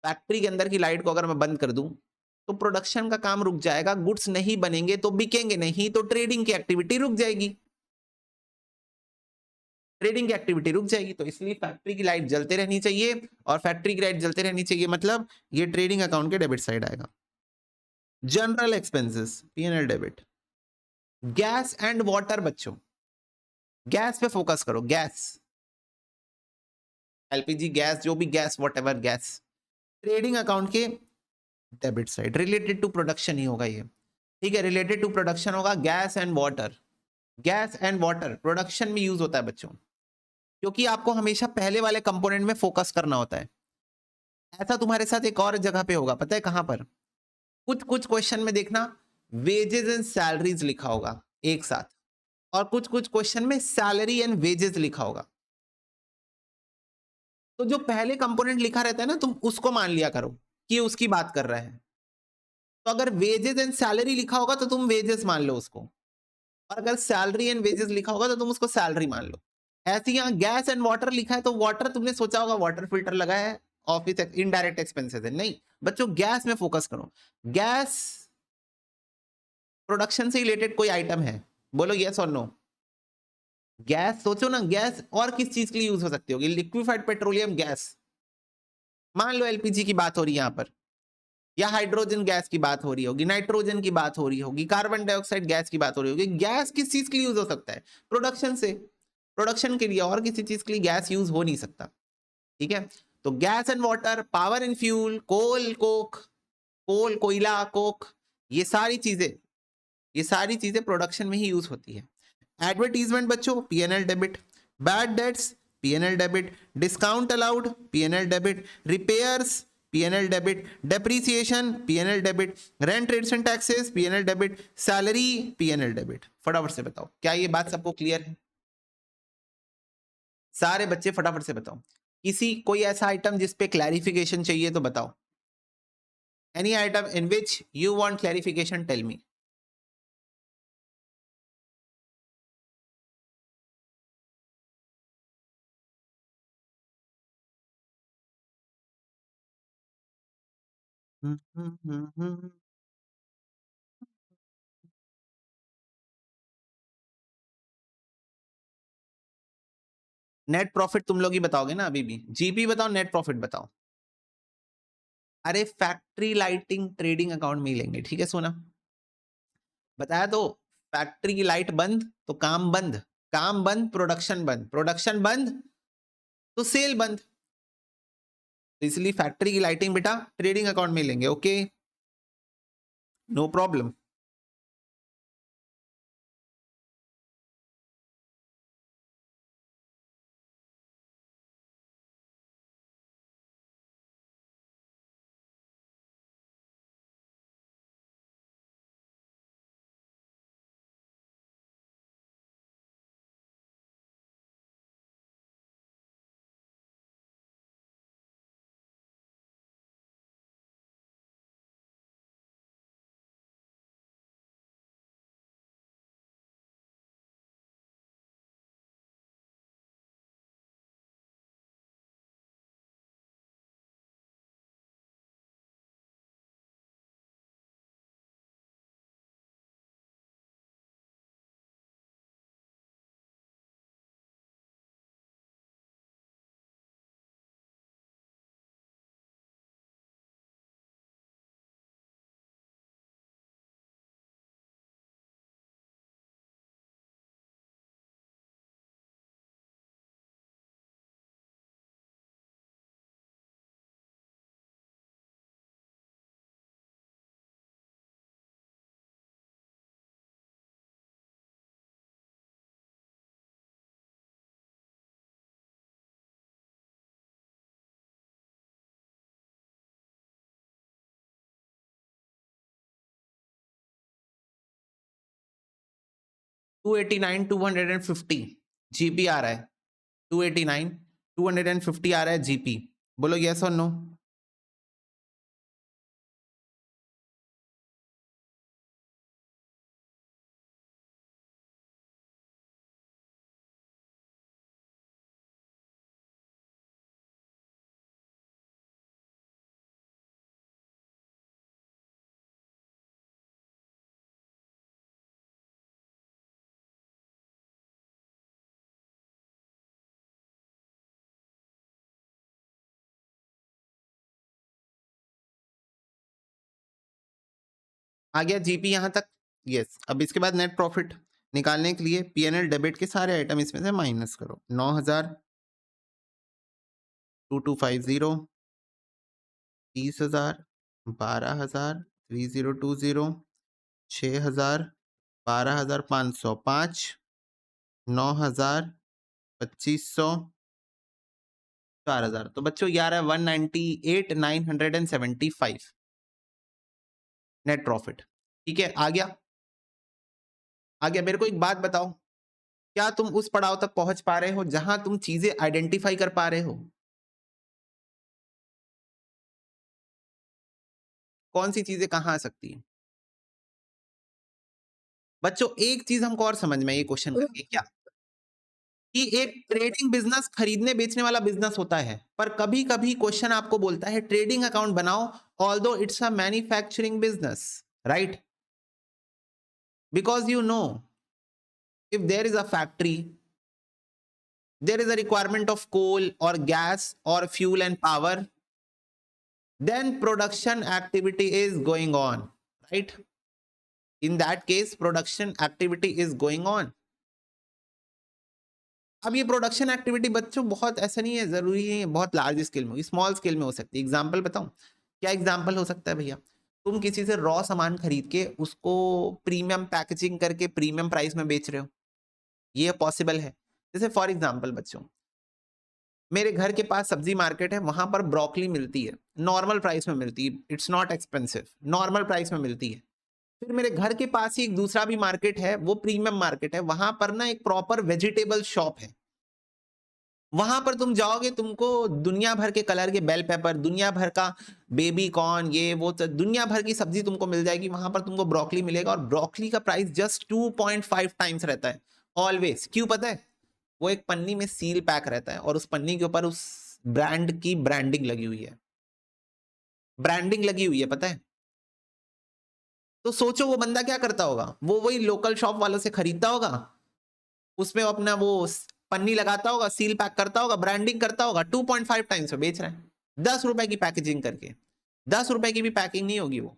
A: फैक्ट्री के अंदर की लाइट को अगर मैं बंद कर दूं, तो प्रोडक्शन का काम रुक जाएगा, गुड्स नहीं बनेंगे तो बिकेंगे नहीं, तो ट्रेडिंग की एक्टिविटी रुक जाएगी, ट्रेडिंग की एक्टिविटी रुक जाएगी। तो इसलिए फैक्ट्री की लाइट जलते रहनी चाहिए, और फैक्ट्री की लाइट जलते रहनी चाहिए मतलब ये ट्रेडिंग अकाउंट के डेबिट साइड आएगा। General expenses P&L debit. Gas and water बच्चों, गैस पे फोकस करो, गैस, एलपीजी गैस, जो भी gas, whatever gas, trading account के debit side, related to production ही होगा ये। ठीक है, रिलेटेड टू प्रोडक्शन होगा। Gas and water, gas and water production में यूज होता है बच्चों, क्योंकि आपको हमेशा पहले वाले कंपोनेंट में फोकस करना होता है। ऐसा तुम्हारे साथ एक और जगह पे होगा, पता है कहां पर? कुछ कुछ क्वेश्चन में देखना वेजेस एंड सैलरीज लिखा होगा एक साथ, और कुछ कुछ क्वेश्चन में सैलरी एंड वेजेस लिखा होगा। तो जो पहले कंपोनेंट लिखा रहता है ना, तुम उसको मान लिया करो कि उसकी बात कर रहा है। तो अगर वेजेस एंड सैलरी लिखा होगा तो तुम वेजेस मान लो उसको, और अगर सैलरी एंड वेजेस लिखा होगा तो तुम उसको सैलरी मान लो। ऐसे यहाँ गैस एंड वाटर लिखा है, तो वाटर तुमने सोचा होगा वाटर फिल्टर लगा है, ऑफिस इनडायरेक्ट एक्सपेंसेस है। नहीं बच्चों, गैस में फोकस करो। गैस प्रोडक्शन से रिलेटेड कोई आइटम है? बोलो यस और नो। गैस सोचो ना, गैस और किस चीज के लिए यूज हो सकती होगी? लिक्विफाइड पेट्रोलियम गैस, मान लो एलपीजी की बात हो रही है यहाँ पर, या हाइड्रोजन गैस की बात हो रही होगी, नाइट्रोजन की बात हो रही होगी, कार्बन डाइऑक्साइड गैस की बात हो रही होगी। गैस किस चीज के लिए यूज हो सकता है? प्रोडक्शन से, प्रोडक्शन के लिए, और किसी चीज के लिए गैस यूज हो नहीं सकता। ठीक है, तो gas and water, power and fuel, coal coke, coal कोयला कोक, ये सारी चीजें, ये सारी चीजें प्रोडक्शन में ही यूज होती है। एडवर्टीजमेंट बच्चों P&L debit, bad debts P&L debit, discount allowed P&L debit, repairs P&L debit, depreciation P&L debit, rent rates and taxes P&L debit, salary P&L debit. फटाफट से बताओ, क्या ये बात सबको क्लियर है? सारे बच्चे फटाफट से बताओ। किसी कोई ऐसा आइटम जिस पे क्लैरिफिकेशन चाहिए तो बताओ। Any item in which you want clarification, tell me. Net profit तुम लोग ही बताओगे ना अभी भी, जीपी बताओ, नेट प्रॉफिट बताओ। अरे फैक्ट्री लाइटिंग ट्रेडिंग अकाउंट में ही लेंगे, ठीक है सोना, बताया तो। फैक्ट्री की लाइट बंद तो काम बंद, काम बंद प्रोडक्शन बंद, प्रोडक्शन बंद तो सेल बंद, तो इसलिए फैक्ट्री की लाइटिंग बेटा ट्रेडिंग अकाउंट में ही लेंगे। Okay, no problem. 289 250 जीपी आ रहा है, 289 250 आ रहा है जीपी। बोलो यस और नो। आ गया जीपी यहां तक, यस। अब इसके बाद नेट प्रॉफिट निकालने के लिए पीएनएल डेबिट के सारे आइटम इसमें से माइनस करो। 9000, 2250, 30,000, 12,000, 3020, 6,000, 12,505, 9,000, 2500, 4,000। तो बच्चों ये आ रहा है 198,975 नेट प्रॉफिट। ठीक है, आ गया। आ गया। मेरे को एक बात बताओ, क्या तुम उस पड़ाव तक पहुंच पा रहे हो जहां तुम चीजें आइडेंटिफाई कर पा रहे हो? कौन सी चीजें कहां आ सकती है? बच्चों एक चीज हमको और समझ में ये क्वेश्चन करके, क्या कि एक ट्रेडिंग बिजनेस खरीदने बेचने वाला बिजनेस होता है, पर कभी कभी क्वेश्चन आपको बोलता है ट्रेडिंग अकाउंट बनाओ, although it's a manufacturing business, right? Because you no, if there is a factory, there is a requirement of coal or gas or fuel and power, then production activity is going on, right? In that case production activity is going on. अब ये production activity बच्चों बहुत ऐसा नहीं है, जरूरी है बहुत लार्ज स्केल में, स्मॉल स्केल में हो सकती है। एग्जांपल बताऊं? क्या एग्जांपल हो सकता है भैया? तुम किसी से रॉ सामान खरीद के उसको प्रीमियम पैकेजिंग करके प्रीमियम प्राइस में बेच रहे हो, ये पॉसिबल है। जैसे फॉर एग्जांपल बच्चों, मेरे घर के पास सब्जी मार्केट है, वहां पर ब्रोकली मिलती है, नॉर्मल प्राइस में मिलती है, it's not expensive, normal price में मिलती है। फिर मेरे घर के पास ही एक दूसरा भी मार्केट है, वो प्रीमियम मार्केट है, वहां पर ना एक प्रॉपर वेजिटेबल शॉप है। वहां पर तुम जाओगे, तुमको दुनिया भर के कलर के बेल पेपर, दुनिया भर का बेबी कॉर्न, ये वो दुनिया भर की सब्जी तुमको मिल जाएगी। वहां पर तुमको ब्रोकली मिलेगा, और ब्रोकली का प्राइस जस्ट 2.5 टाइम्स रहता है ऑलवेज। क्यों पता है? वो एक पन्नी में सील पैक रहता है, और उस पन्नी के ऊपर उस ब्रांड की ब्रांडिंग लगी हुई है, ब्रांडिंग लगी हुई है, पता है? तो सोचो वो बंदा क्या करता होगा, वो वही लोकल शॉप वालों से खरीदता होगा, उसमें अपना वो पन्नी लगाता होगा, सील पैक करता होगा, ब्रांडिंग करता होगा, 2.5 टाइम्स में बेच रहा है, 10 रुपए की पैकेजिंग करके। 10 रुपए की भी पैकिंग नहीं होगी वो,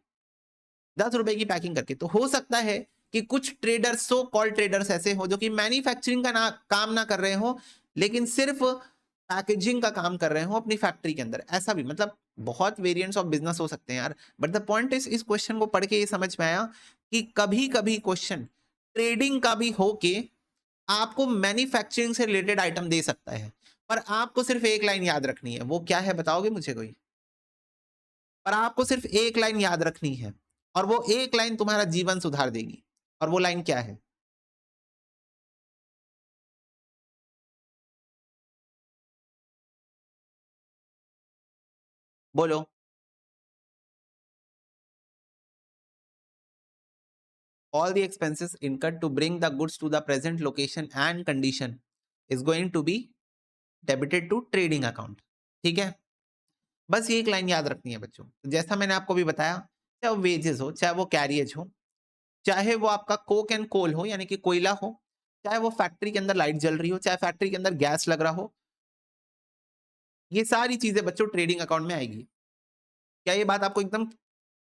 A: 10 रुपए की पैकिंग करके। तो हो सकता है कि कुछ ट्रेडर्स, सो कॉल ट्रेडर्स ऐसे हो जो कि मैन्युफैक्चरिंग का काम ना कर रहे हो, लेकिन सिर्फ पैकेजिंग का काम कर रहे हो अपनी फैक्ट्री के अंदर। ऐसा भी मतलब बहुत वेरिएंट्स ऑफ बिजनेस हो सकते हैं यार। बट द पॉइंट इस क्वेश्चन को पढ़ के ये समझ में आया कि कभी कभी क्वेश्चन ट्रेडिंग का भी होके आपको मैन्युफैक्चरिंग से रिलेटेड आइटम दे सकता है, पर आपको सिर्फ एक लाइन याद रखनी है। वो क्या है बताओगे मुझे कोई? पर आपको सिर्फ एक लाइन याद रखनी है, और वो एक लाइन तुम्हारा जीवन सुधार देगी। और वो लाइन क्या है? बोलो। All the expenses incurred to bring the goods to the present location and condition is going to be debited to trading account। ठीक है, बस ये एक लाइन याद रखनी है बच्चों। जैसा मैंने आपको भी बताया, चाहे वो वेजेस हो, चाहे वो कैरियज हो, चाहे वो आपका कोक एंड कोल हो यानी कि कोयला हो, चाहे वो फैक्ट्री के अंदर लाइट जल रही हो, चाहे फैक्ट्री के अंदर गैस लग रहा हो, ये सारी चीजें बच्चों ट्रेडिंग अकाउंट में आएगी। क्या ये बात आपको एकदम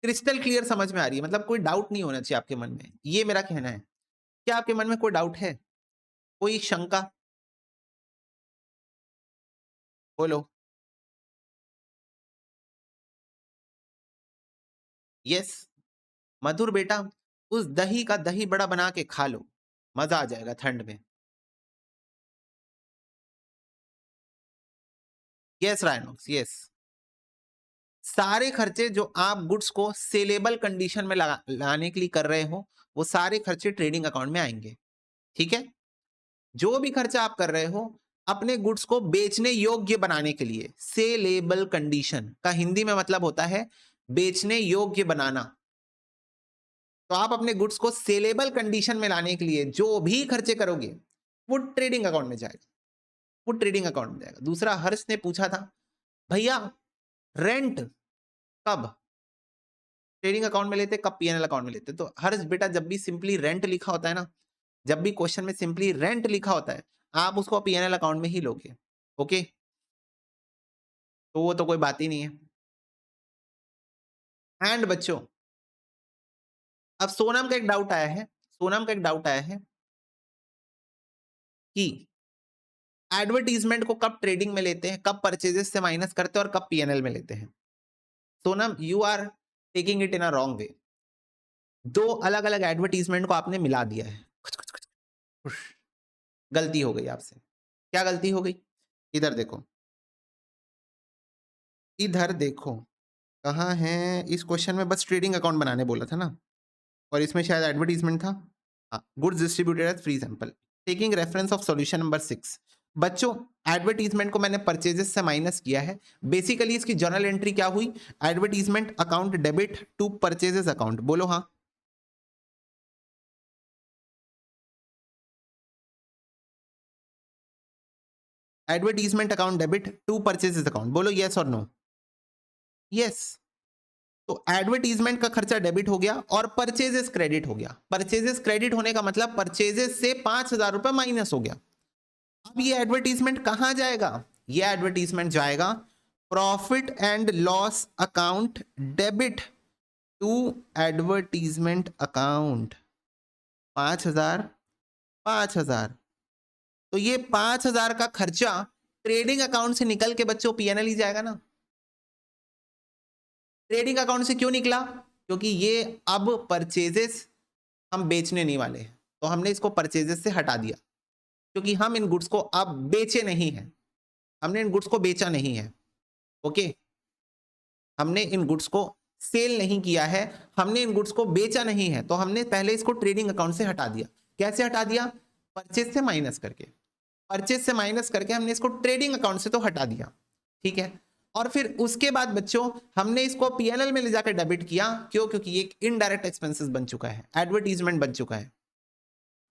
A: क्रिस्टल क्लियर समझ में आ रही है? मतलब कोई डाउट नहीं होना चाहिए आपके मन में, ये मेरा कहना है। क्या आपके मन में कोई डाउट है, कोई शंका? बोलो। यस। मधुर बेटा, उस दही का दही बड़ा बना के खा लो, मजा आ जाएगा ठंड में। यस रायनोक्स, यस। सारे खर्चे जो आप गुड्स को सेलेबल कंडीशन में लाने के लिए कर रहे हो, वो सारे खर्चे ट्रेडिंग अकाउंट में आएंगे। ठीक है, जो भी खर्चा आप कर रहे हो अपने गुड्स को बेचने योग्य बनाने के लिए, सेलेबल कंडीशन का हिंदी में मतलब होता है बेचने योग्य बनाना। तो आप अपने गुड्स को सेलेबल कंडीशन में लाने के लिए जो भी खर्चे करोगे वो ट्रेडिंग अकाउंट में जाएगा, वो ट्रेडिंग अकाउंट में जाएगा। दूसरा, हर्ष ने पूछा था भैया रेंट कब ट्रेडिंग अकाउंट में लेते, कब पीएनएल अकाउंट में लेते? तो हर्ष बेटा, जब भी सिंपली रेंट लिखा होता है ना, जब भी क्वेश्चन में सिंपली रेंट लिखा होता है, आप उसको पीएनएल अकाउंट में ही लोगे। ओके, तो वो तो कोई बात ही नहीं है। एंड बच्चों, अब सोनम का एक डाउट आया है, सोनम का एक डाउट आया है कि एडवर्टीजमेंट को कब ट्रेडिंग में लेते हैं, कब परचेजेस से माइनस करते हैं और कब पीएनएल में लेते हैं। Sonam, you are taking it in a wrong way. दो अलग अलग एडवर्टीजमेंट को आपने मिला दिया है। गलती हो गई आपसे। क्या गलती हो गई? इधर देखो, इधर देखो, कहाँ है इस क्वेश्चन में? बस ट्रेडिंग अकाउंट बनाने बोला था ना, और इसमें शायद एडवर्टीजमेंट था। Goods distributed as free sample, taking reference of solution number 6। बच्चों, एडवर्टीजमेंट को मैंने परचेजेस से माइनस किया है। बेसिकली इसकी जर्नल एंट्री क्या हुई? Advertisement account debit to purchases account. बोलो हाँ। Advertisement account debit to purchases account. बोलो यस और नो। यस। तो एडवर्टीजमेंट का खर्चा डेबिट हो गया और परचेजेस क्रेडिट हो गया। परचेजेस क्रेडिट होने का मतलब परचेजेस से 5,000 रुपए माइनस हो गया। अब ये एडवर्टीजमेंट कहां जाएगा? ये एडवर्टीजमेंट जाएगा profit and loss account debit to advertisement account. 5,000 5,000। तो ये 5,000 का खर्चा ट्रेडिंग अकाउंट से निकल के बच्चों पीएनएल ही जाएगा ना। ट्रेडिंग अकाउंट से क्यों निकला? क्योंकि ये अब परचेजेस हम बेचने नहीं वाले हैं, तो हमने इसको परचेजेस से हटा दिया, क्योंकि हम इन गुड्स को अब बेचे नहीं हैं। हमने इन गुड्स को बेचा नहीं है। ओके, हमने इन गुड्स को सेल नहीं किया है, हमने इन गुड्स को बेचा नहीं है, तो हमने पहले इसको ट्रेडिंग अकाउंट से हटा दिया। कैसे हटा दिया? परचेज से माइनस करके। परचेज से माइनस करके हमने इसको ट्रेडिंग अकाउंट से तो हटा दिया, ठीक है। और फिर उसके बाद बच्चों हमने इसको पीएनएल में ले जाकर डेबिट किया। क्यों? क्योंकि ये एक इनडायरेक्ट एक्सपेंसेस बन चुका है, एडवर्टीजमेंट बन चुका है।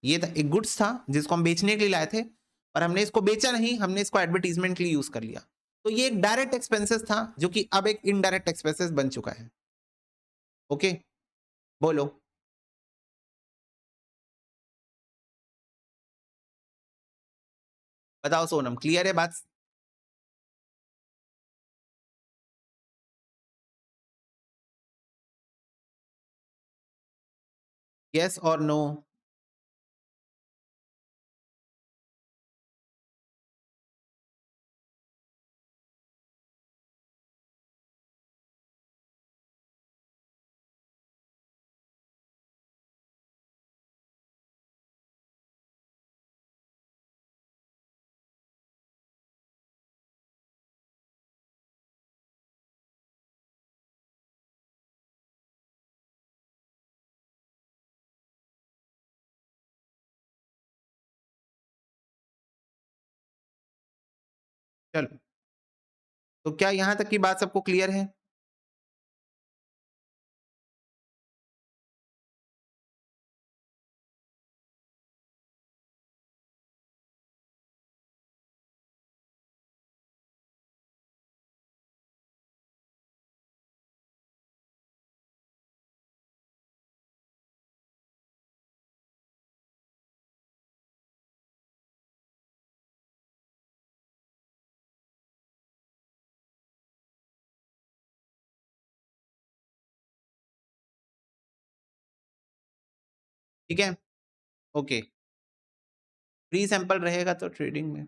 A: ये था एक गुड्स था जिसको हम बेचने के लिए लाए थे, और हमने इसको बेचा नहीं, हमने इसको एडवर्टीजमेंट के लिए यूज कर लिया। तो ये एक डायरेक्ट एक्सपेंसेस था जो कि अब एक इनडायरेक्ट एक्सपेंसेस बन चुका है। ओके, बोलो। बताओ सोनम, क्लियर है बात? यस और नो? चलो, तो क्या यहां तक की बात सबको क्लियर है? ठीक है, ओके। फ्री सैंपल रहेगा तो ट्रेडिंग में,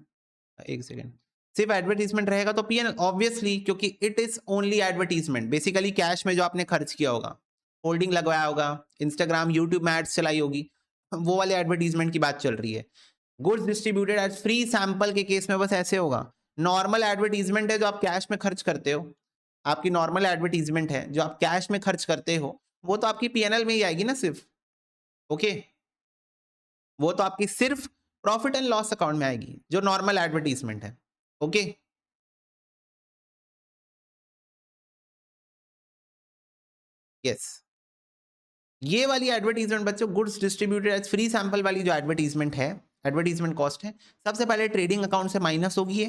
A: एक सेकेंड, सिर्फ एडवर्टीजमेंट रहेगा तो पीएनएल ऑब्वियसली, क्योंकि it is only advertisement. Basically cash में जो आपने खर्च किया होगा, होल्डिंग लगवाया होगा, इंस्टाग्राम यूट्यूब में एड्स चलाई होगी, वो वाले एडवर्टीजमेंट की बात चल रही है। Goods distributed as free sample के केस में बस ऐसे होगा। नॉर्मल एडवर्टीजमेंट है जो आप कैश में खर्च करते हो, आपकी नॉर्मल एडवर्टीजमेंट है जो आप कैश में खर्च करते हो, वो तो आपकी पीएनएल में ही आएगी ना सिर्फ। ओके, वो तो आपकी सिर्फ प्रॉफिट एंड लॉस अकाउंट में आएगी, जो नॉर्मल एडवर्टीजमेंट है। ओके, यस, ये वाली एडवर्टीजमेंट बच्चों, goods distributed as free sample वाली जो एडवर्टीजमेंट है, एडवर्टीजमेंट कॉस्ट है, सबसे पहले ट्रेडिंग अकाउंट से माइनस होगी, ये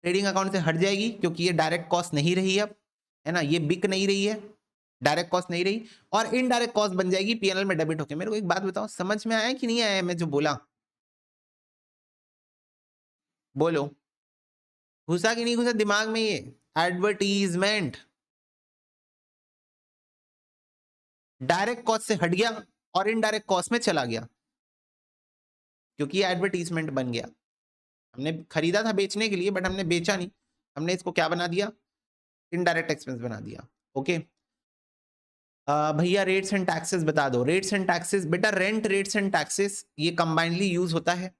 A: ट्रेडिंग अकाउंट से हट जाएगी, क्योंकि ये डायरेक्ट कॉस्ट नहीं रही अब, है ना, ये बिक नहीं रही है, डायरेक्ट कॉस्ट नहीं रही, और इनडायरेक्ट कॉस्ट बन जाएगी पीएनएल में डेबिट होके। मेरे को एक बात बताओ, समझ में आया कि नहीं आया मैं जो बोला? बोलो, घुसा कि नहीं घुसा दिमाग में? ये एडवर्टीजमेंट डायरेक्ट कॉस्ट से हट गया और इनडायरेक्ट कॉस्ट में चला गया, क्योंकि ये एडवर्टीजमेंट बन गया। हमने खरीदा था बेचने के लिए, बट हमने बेचा नहीं, हमने इसको क्या बना दिया? इनडायरेक्ट एक्सपेंस बना दिया। ओके, भैया रेट्स एंड टैक्सेस बता दो। रेट्स एंड टैक्सेस बेटा, रेंट रेट्स एंड टैक्सेस ये कंबाइनली यूज होता है।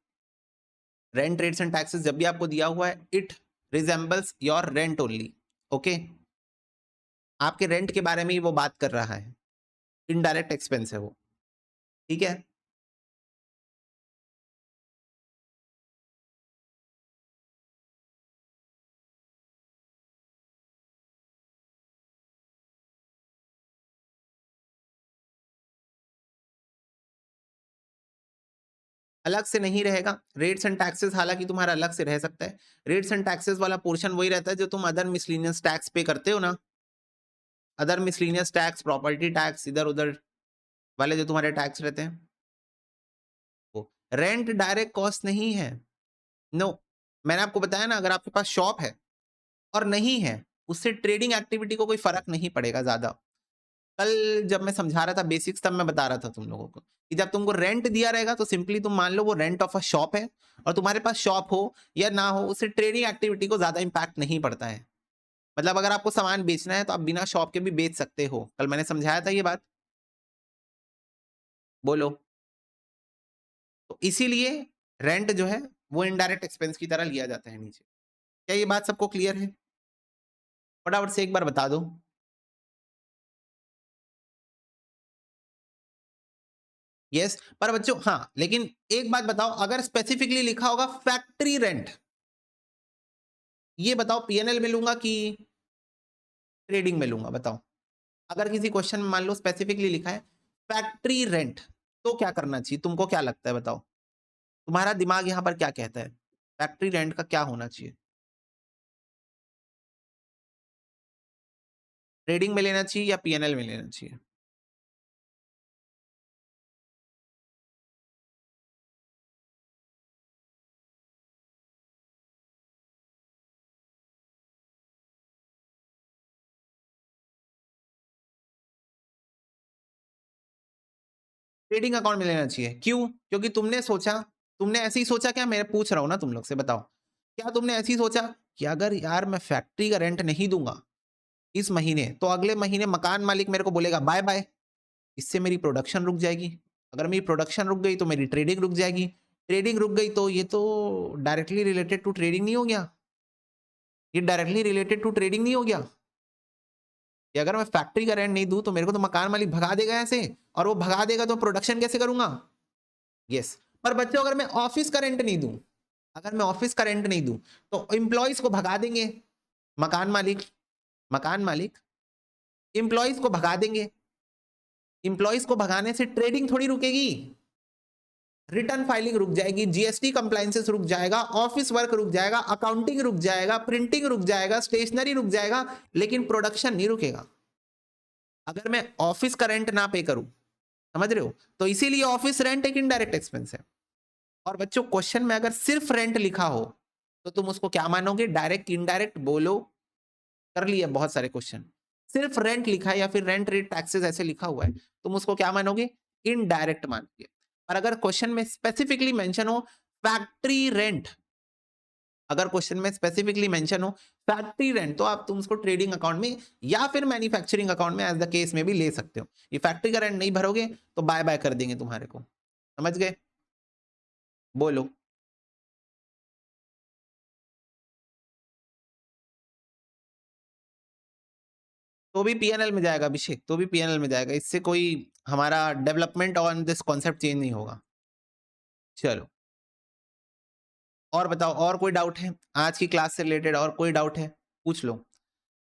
A: रेंट रेट्स एंड टैक्सेस जब भी आपको दिया हुआ है, it resembles your rent only. Okay, आपके रेंट के बारे में ही वो बात कर रहा है, इनडायरेक्ट एक्सपेंस है वो, ठीक है। अलग से नहीं रहेगा रेट्स एंड टैक्सेस, हालांकि तुम्हारा अलग से रह सकता है। रेट्स एंड टैक्सेस वाला पोर्शन वही रहता है जो तुम अदर मिसलिनियस टैक्स पे करते हो ना, other miscellaneous tax, property tax, इधर उधर वाले जो तुम्हारे टैक्स रहते हैं, वो रेंट डायरेक्ट कॉस्ट नहीं है। नो, मैंने आपको बताया ना, अगर आपके पास शॉप है और नहीं है, उससे ट्रेडिंग एक्टिविटी को कोई फर्क नहीं पड़ेगा ज्यादा। कल जब मैं समझा रहा था बेसिक्स, तब मैं बता रहा था तुम लोगों को कि जब तुमको रेंट दिया रहेगा तो सिंपली तुम मान लो वो रेंट ऑफ अ शॉप है, और तुम्हारे पास शॉप हो या ना हो, उससे ट्रेडिंग एक्टिविटी को ज्यादा इंपैक्ट नहीं पड़ता है। मतलब अगर आपको सामान बेचना है तो आप बिना शॉप के भी बेच सकते हो, कल मैंने समझाया था ये बात। बोलो, तो इसीलिए रेंट जो है वो इनडायरेक्ट एक्सपेंस की तरह लिया जाता है नीचे। क्या ये बात सबको क्लियर है? फटाफट से एक बार बता दो। यस, पर बच्चों हाँ, लेकिन एक बात बताओ, अगर स्पेसिफिकली लिखा होगा फैक्ट्री रेंट, ये बताओ पीएनएल में लूंगा कि ट्रेडिंग में लूंगा? बताओ, अगर किसी क्वेश्चन में मान लो स्पेसिफिकली लिखा है फैक्ट्री रेंट, तो क्या करना चाहिए? तुमको क्या लगता है, बताओ, तुम्हारा दिमाग यहां पर क्या कहता है? फैक्ट्री रेंट का क्या होना चाहिए? ट्रेडिंग में लेना चाहिए या पीएनएल में लेना चाहिए? ट्रेडिंग अकाउंट में लेना चाहिए, क्यों? क्योंकि तुमने सोचा, तुमने ऐसे ही सोचा क्या? मैं पूछ रहा हूं ना तुम लोग से, बताओ, क्या तुमने ऐसे ही सोचा कि अगर यार मैं फैक्ट्री का रेंट नहीं दूंगा इस महीने, तो अगले महीने मकान मालिक मेरे को बोलेगा बाय बाय, इससे मेरी प्रोडक्शन रुक जाएगी, अगर मेरी प्रोडक्शन रुक गई तो मेरी ट्रेडिंग रुक जाएगी, ट्रेडिंग रुक गई तो ये तो डायरेक्टली रिलेटेड टू ट्रेडिंग नहीं हो गया? ये डायरेक्टली रिलेटेड टू ट्रेडिंग नहीं हो गया कि अगर मैं फैक्ट्री का रेंट नहीं दूं तो मेरे को तो मकान मालिक भगा देगा ऐसे, और वो भगा देगा तो प्रोडक्शन कैसे करूंगा? यस, पर बच्चों अगर मैं ऑफिस का रेंट नहीं दूं, अगर मैं ऑफिस का रेंट नहीं दूं, तो एम्प्लॉयज को भगा देंगे मकान मालिक, मकान मालिक एम्प्लॉयज को भगा देंगे, एम्प्लॉयज को भगाने से ट्रेडिंग थोड़ी रुकेगी, रिटर्न फाइलिंग रुक जाएगी, जीएसटी कंप्लायंसेस रुक जाएगा, ऑफिस वर्क रुक जाएगा, अकाउंटिंग रुक जाएगा, प्रिंटिंग रुक जाएगा, स्टेशनरी रुक जाएगा, लेकिन प्रोडक्शन नहीं रुकेगा अगर मैं ऑफिस का रेंट ना पे करूं। समझ रहे हो? तो इसीलिए ऑफिस रेंट एक इनडायरेक्ट एक्सपेंस है। और बच्चों क्वेश्चन में अगर सिर्फ रेंट लिखा हो तो तुम उसको क्या मानोगे? Direct, indirect? बोलो, कर लिया बहुत सारे क्वेश्चन, सिर्फ रेंट लिखा है या फिर रेंट रेट टैक्सेस ऐसे लिखा हुआ है, तुम उसको क्या मानोगे? इनडायरेक्ट मानोगे। और अगर क्वेश्चन में स्पेसिफिकली मेंशन हो फैक्ट्री रेंट, अगर क्वेश्चन में स्पेसिफिकली मेंशन हो फैक्ट्री रेंट, तो आप तुम उसको ट्रेडिंग अकाउंट में या फिर मैन्युफैक्चरिंग अकाउंट में एज द केस में भी ले सकते हो। ये फैक्ट्री का रेंट नहीं भरोगे तो बाय बाय कर देंगे तुम्हारे को। समझ गए? बोलो, तो भी पीएनएल में जाएगा अभिषेक, तो भी पीएनएल में जाएगा, इससे कोई हमारा development on this concept change नहीं होगा। चलो, और बताओ, और कोई डाउट है? आज की क्लास से रिलेटेड और कोई डाउट है? पूछ लो।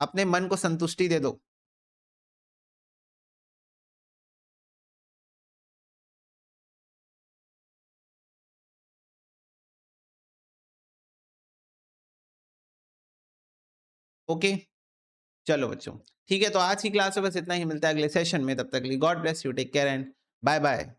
A: अपने मन को संतुष्टि दे दो। ओके, चलो बच्चों, ठीक है, तो आज की क्लास में बस इतना ही। मिलता है अगले सेशन में, तब तक के लिए God bless you, take care and bye bye.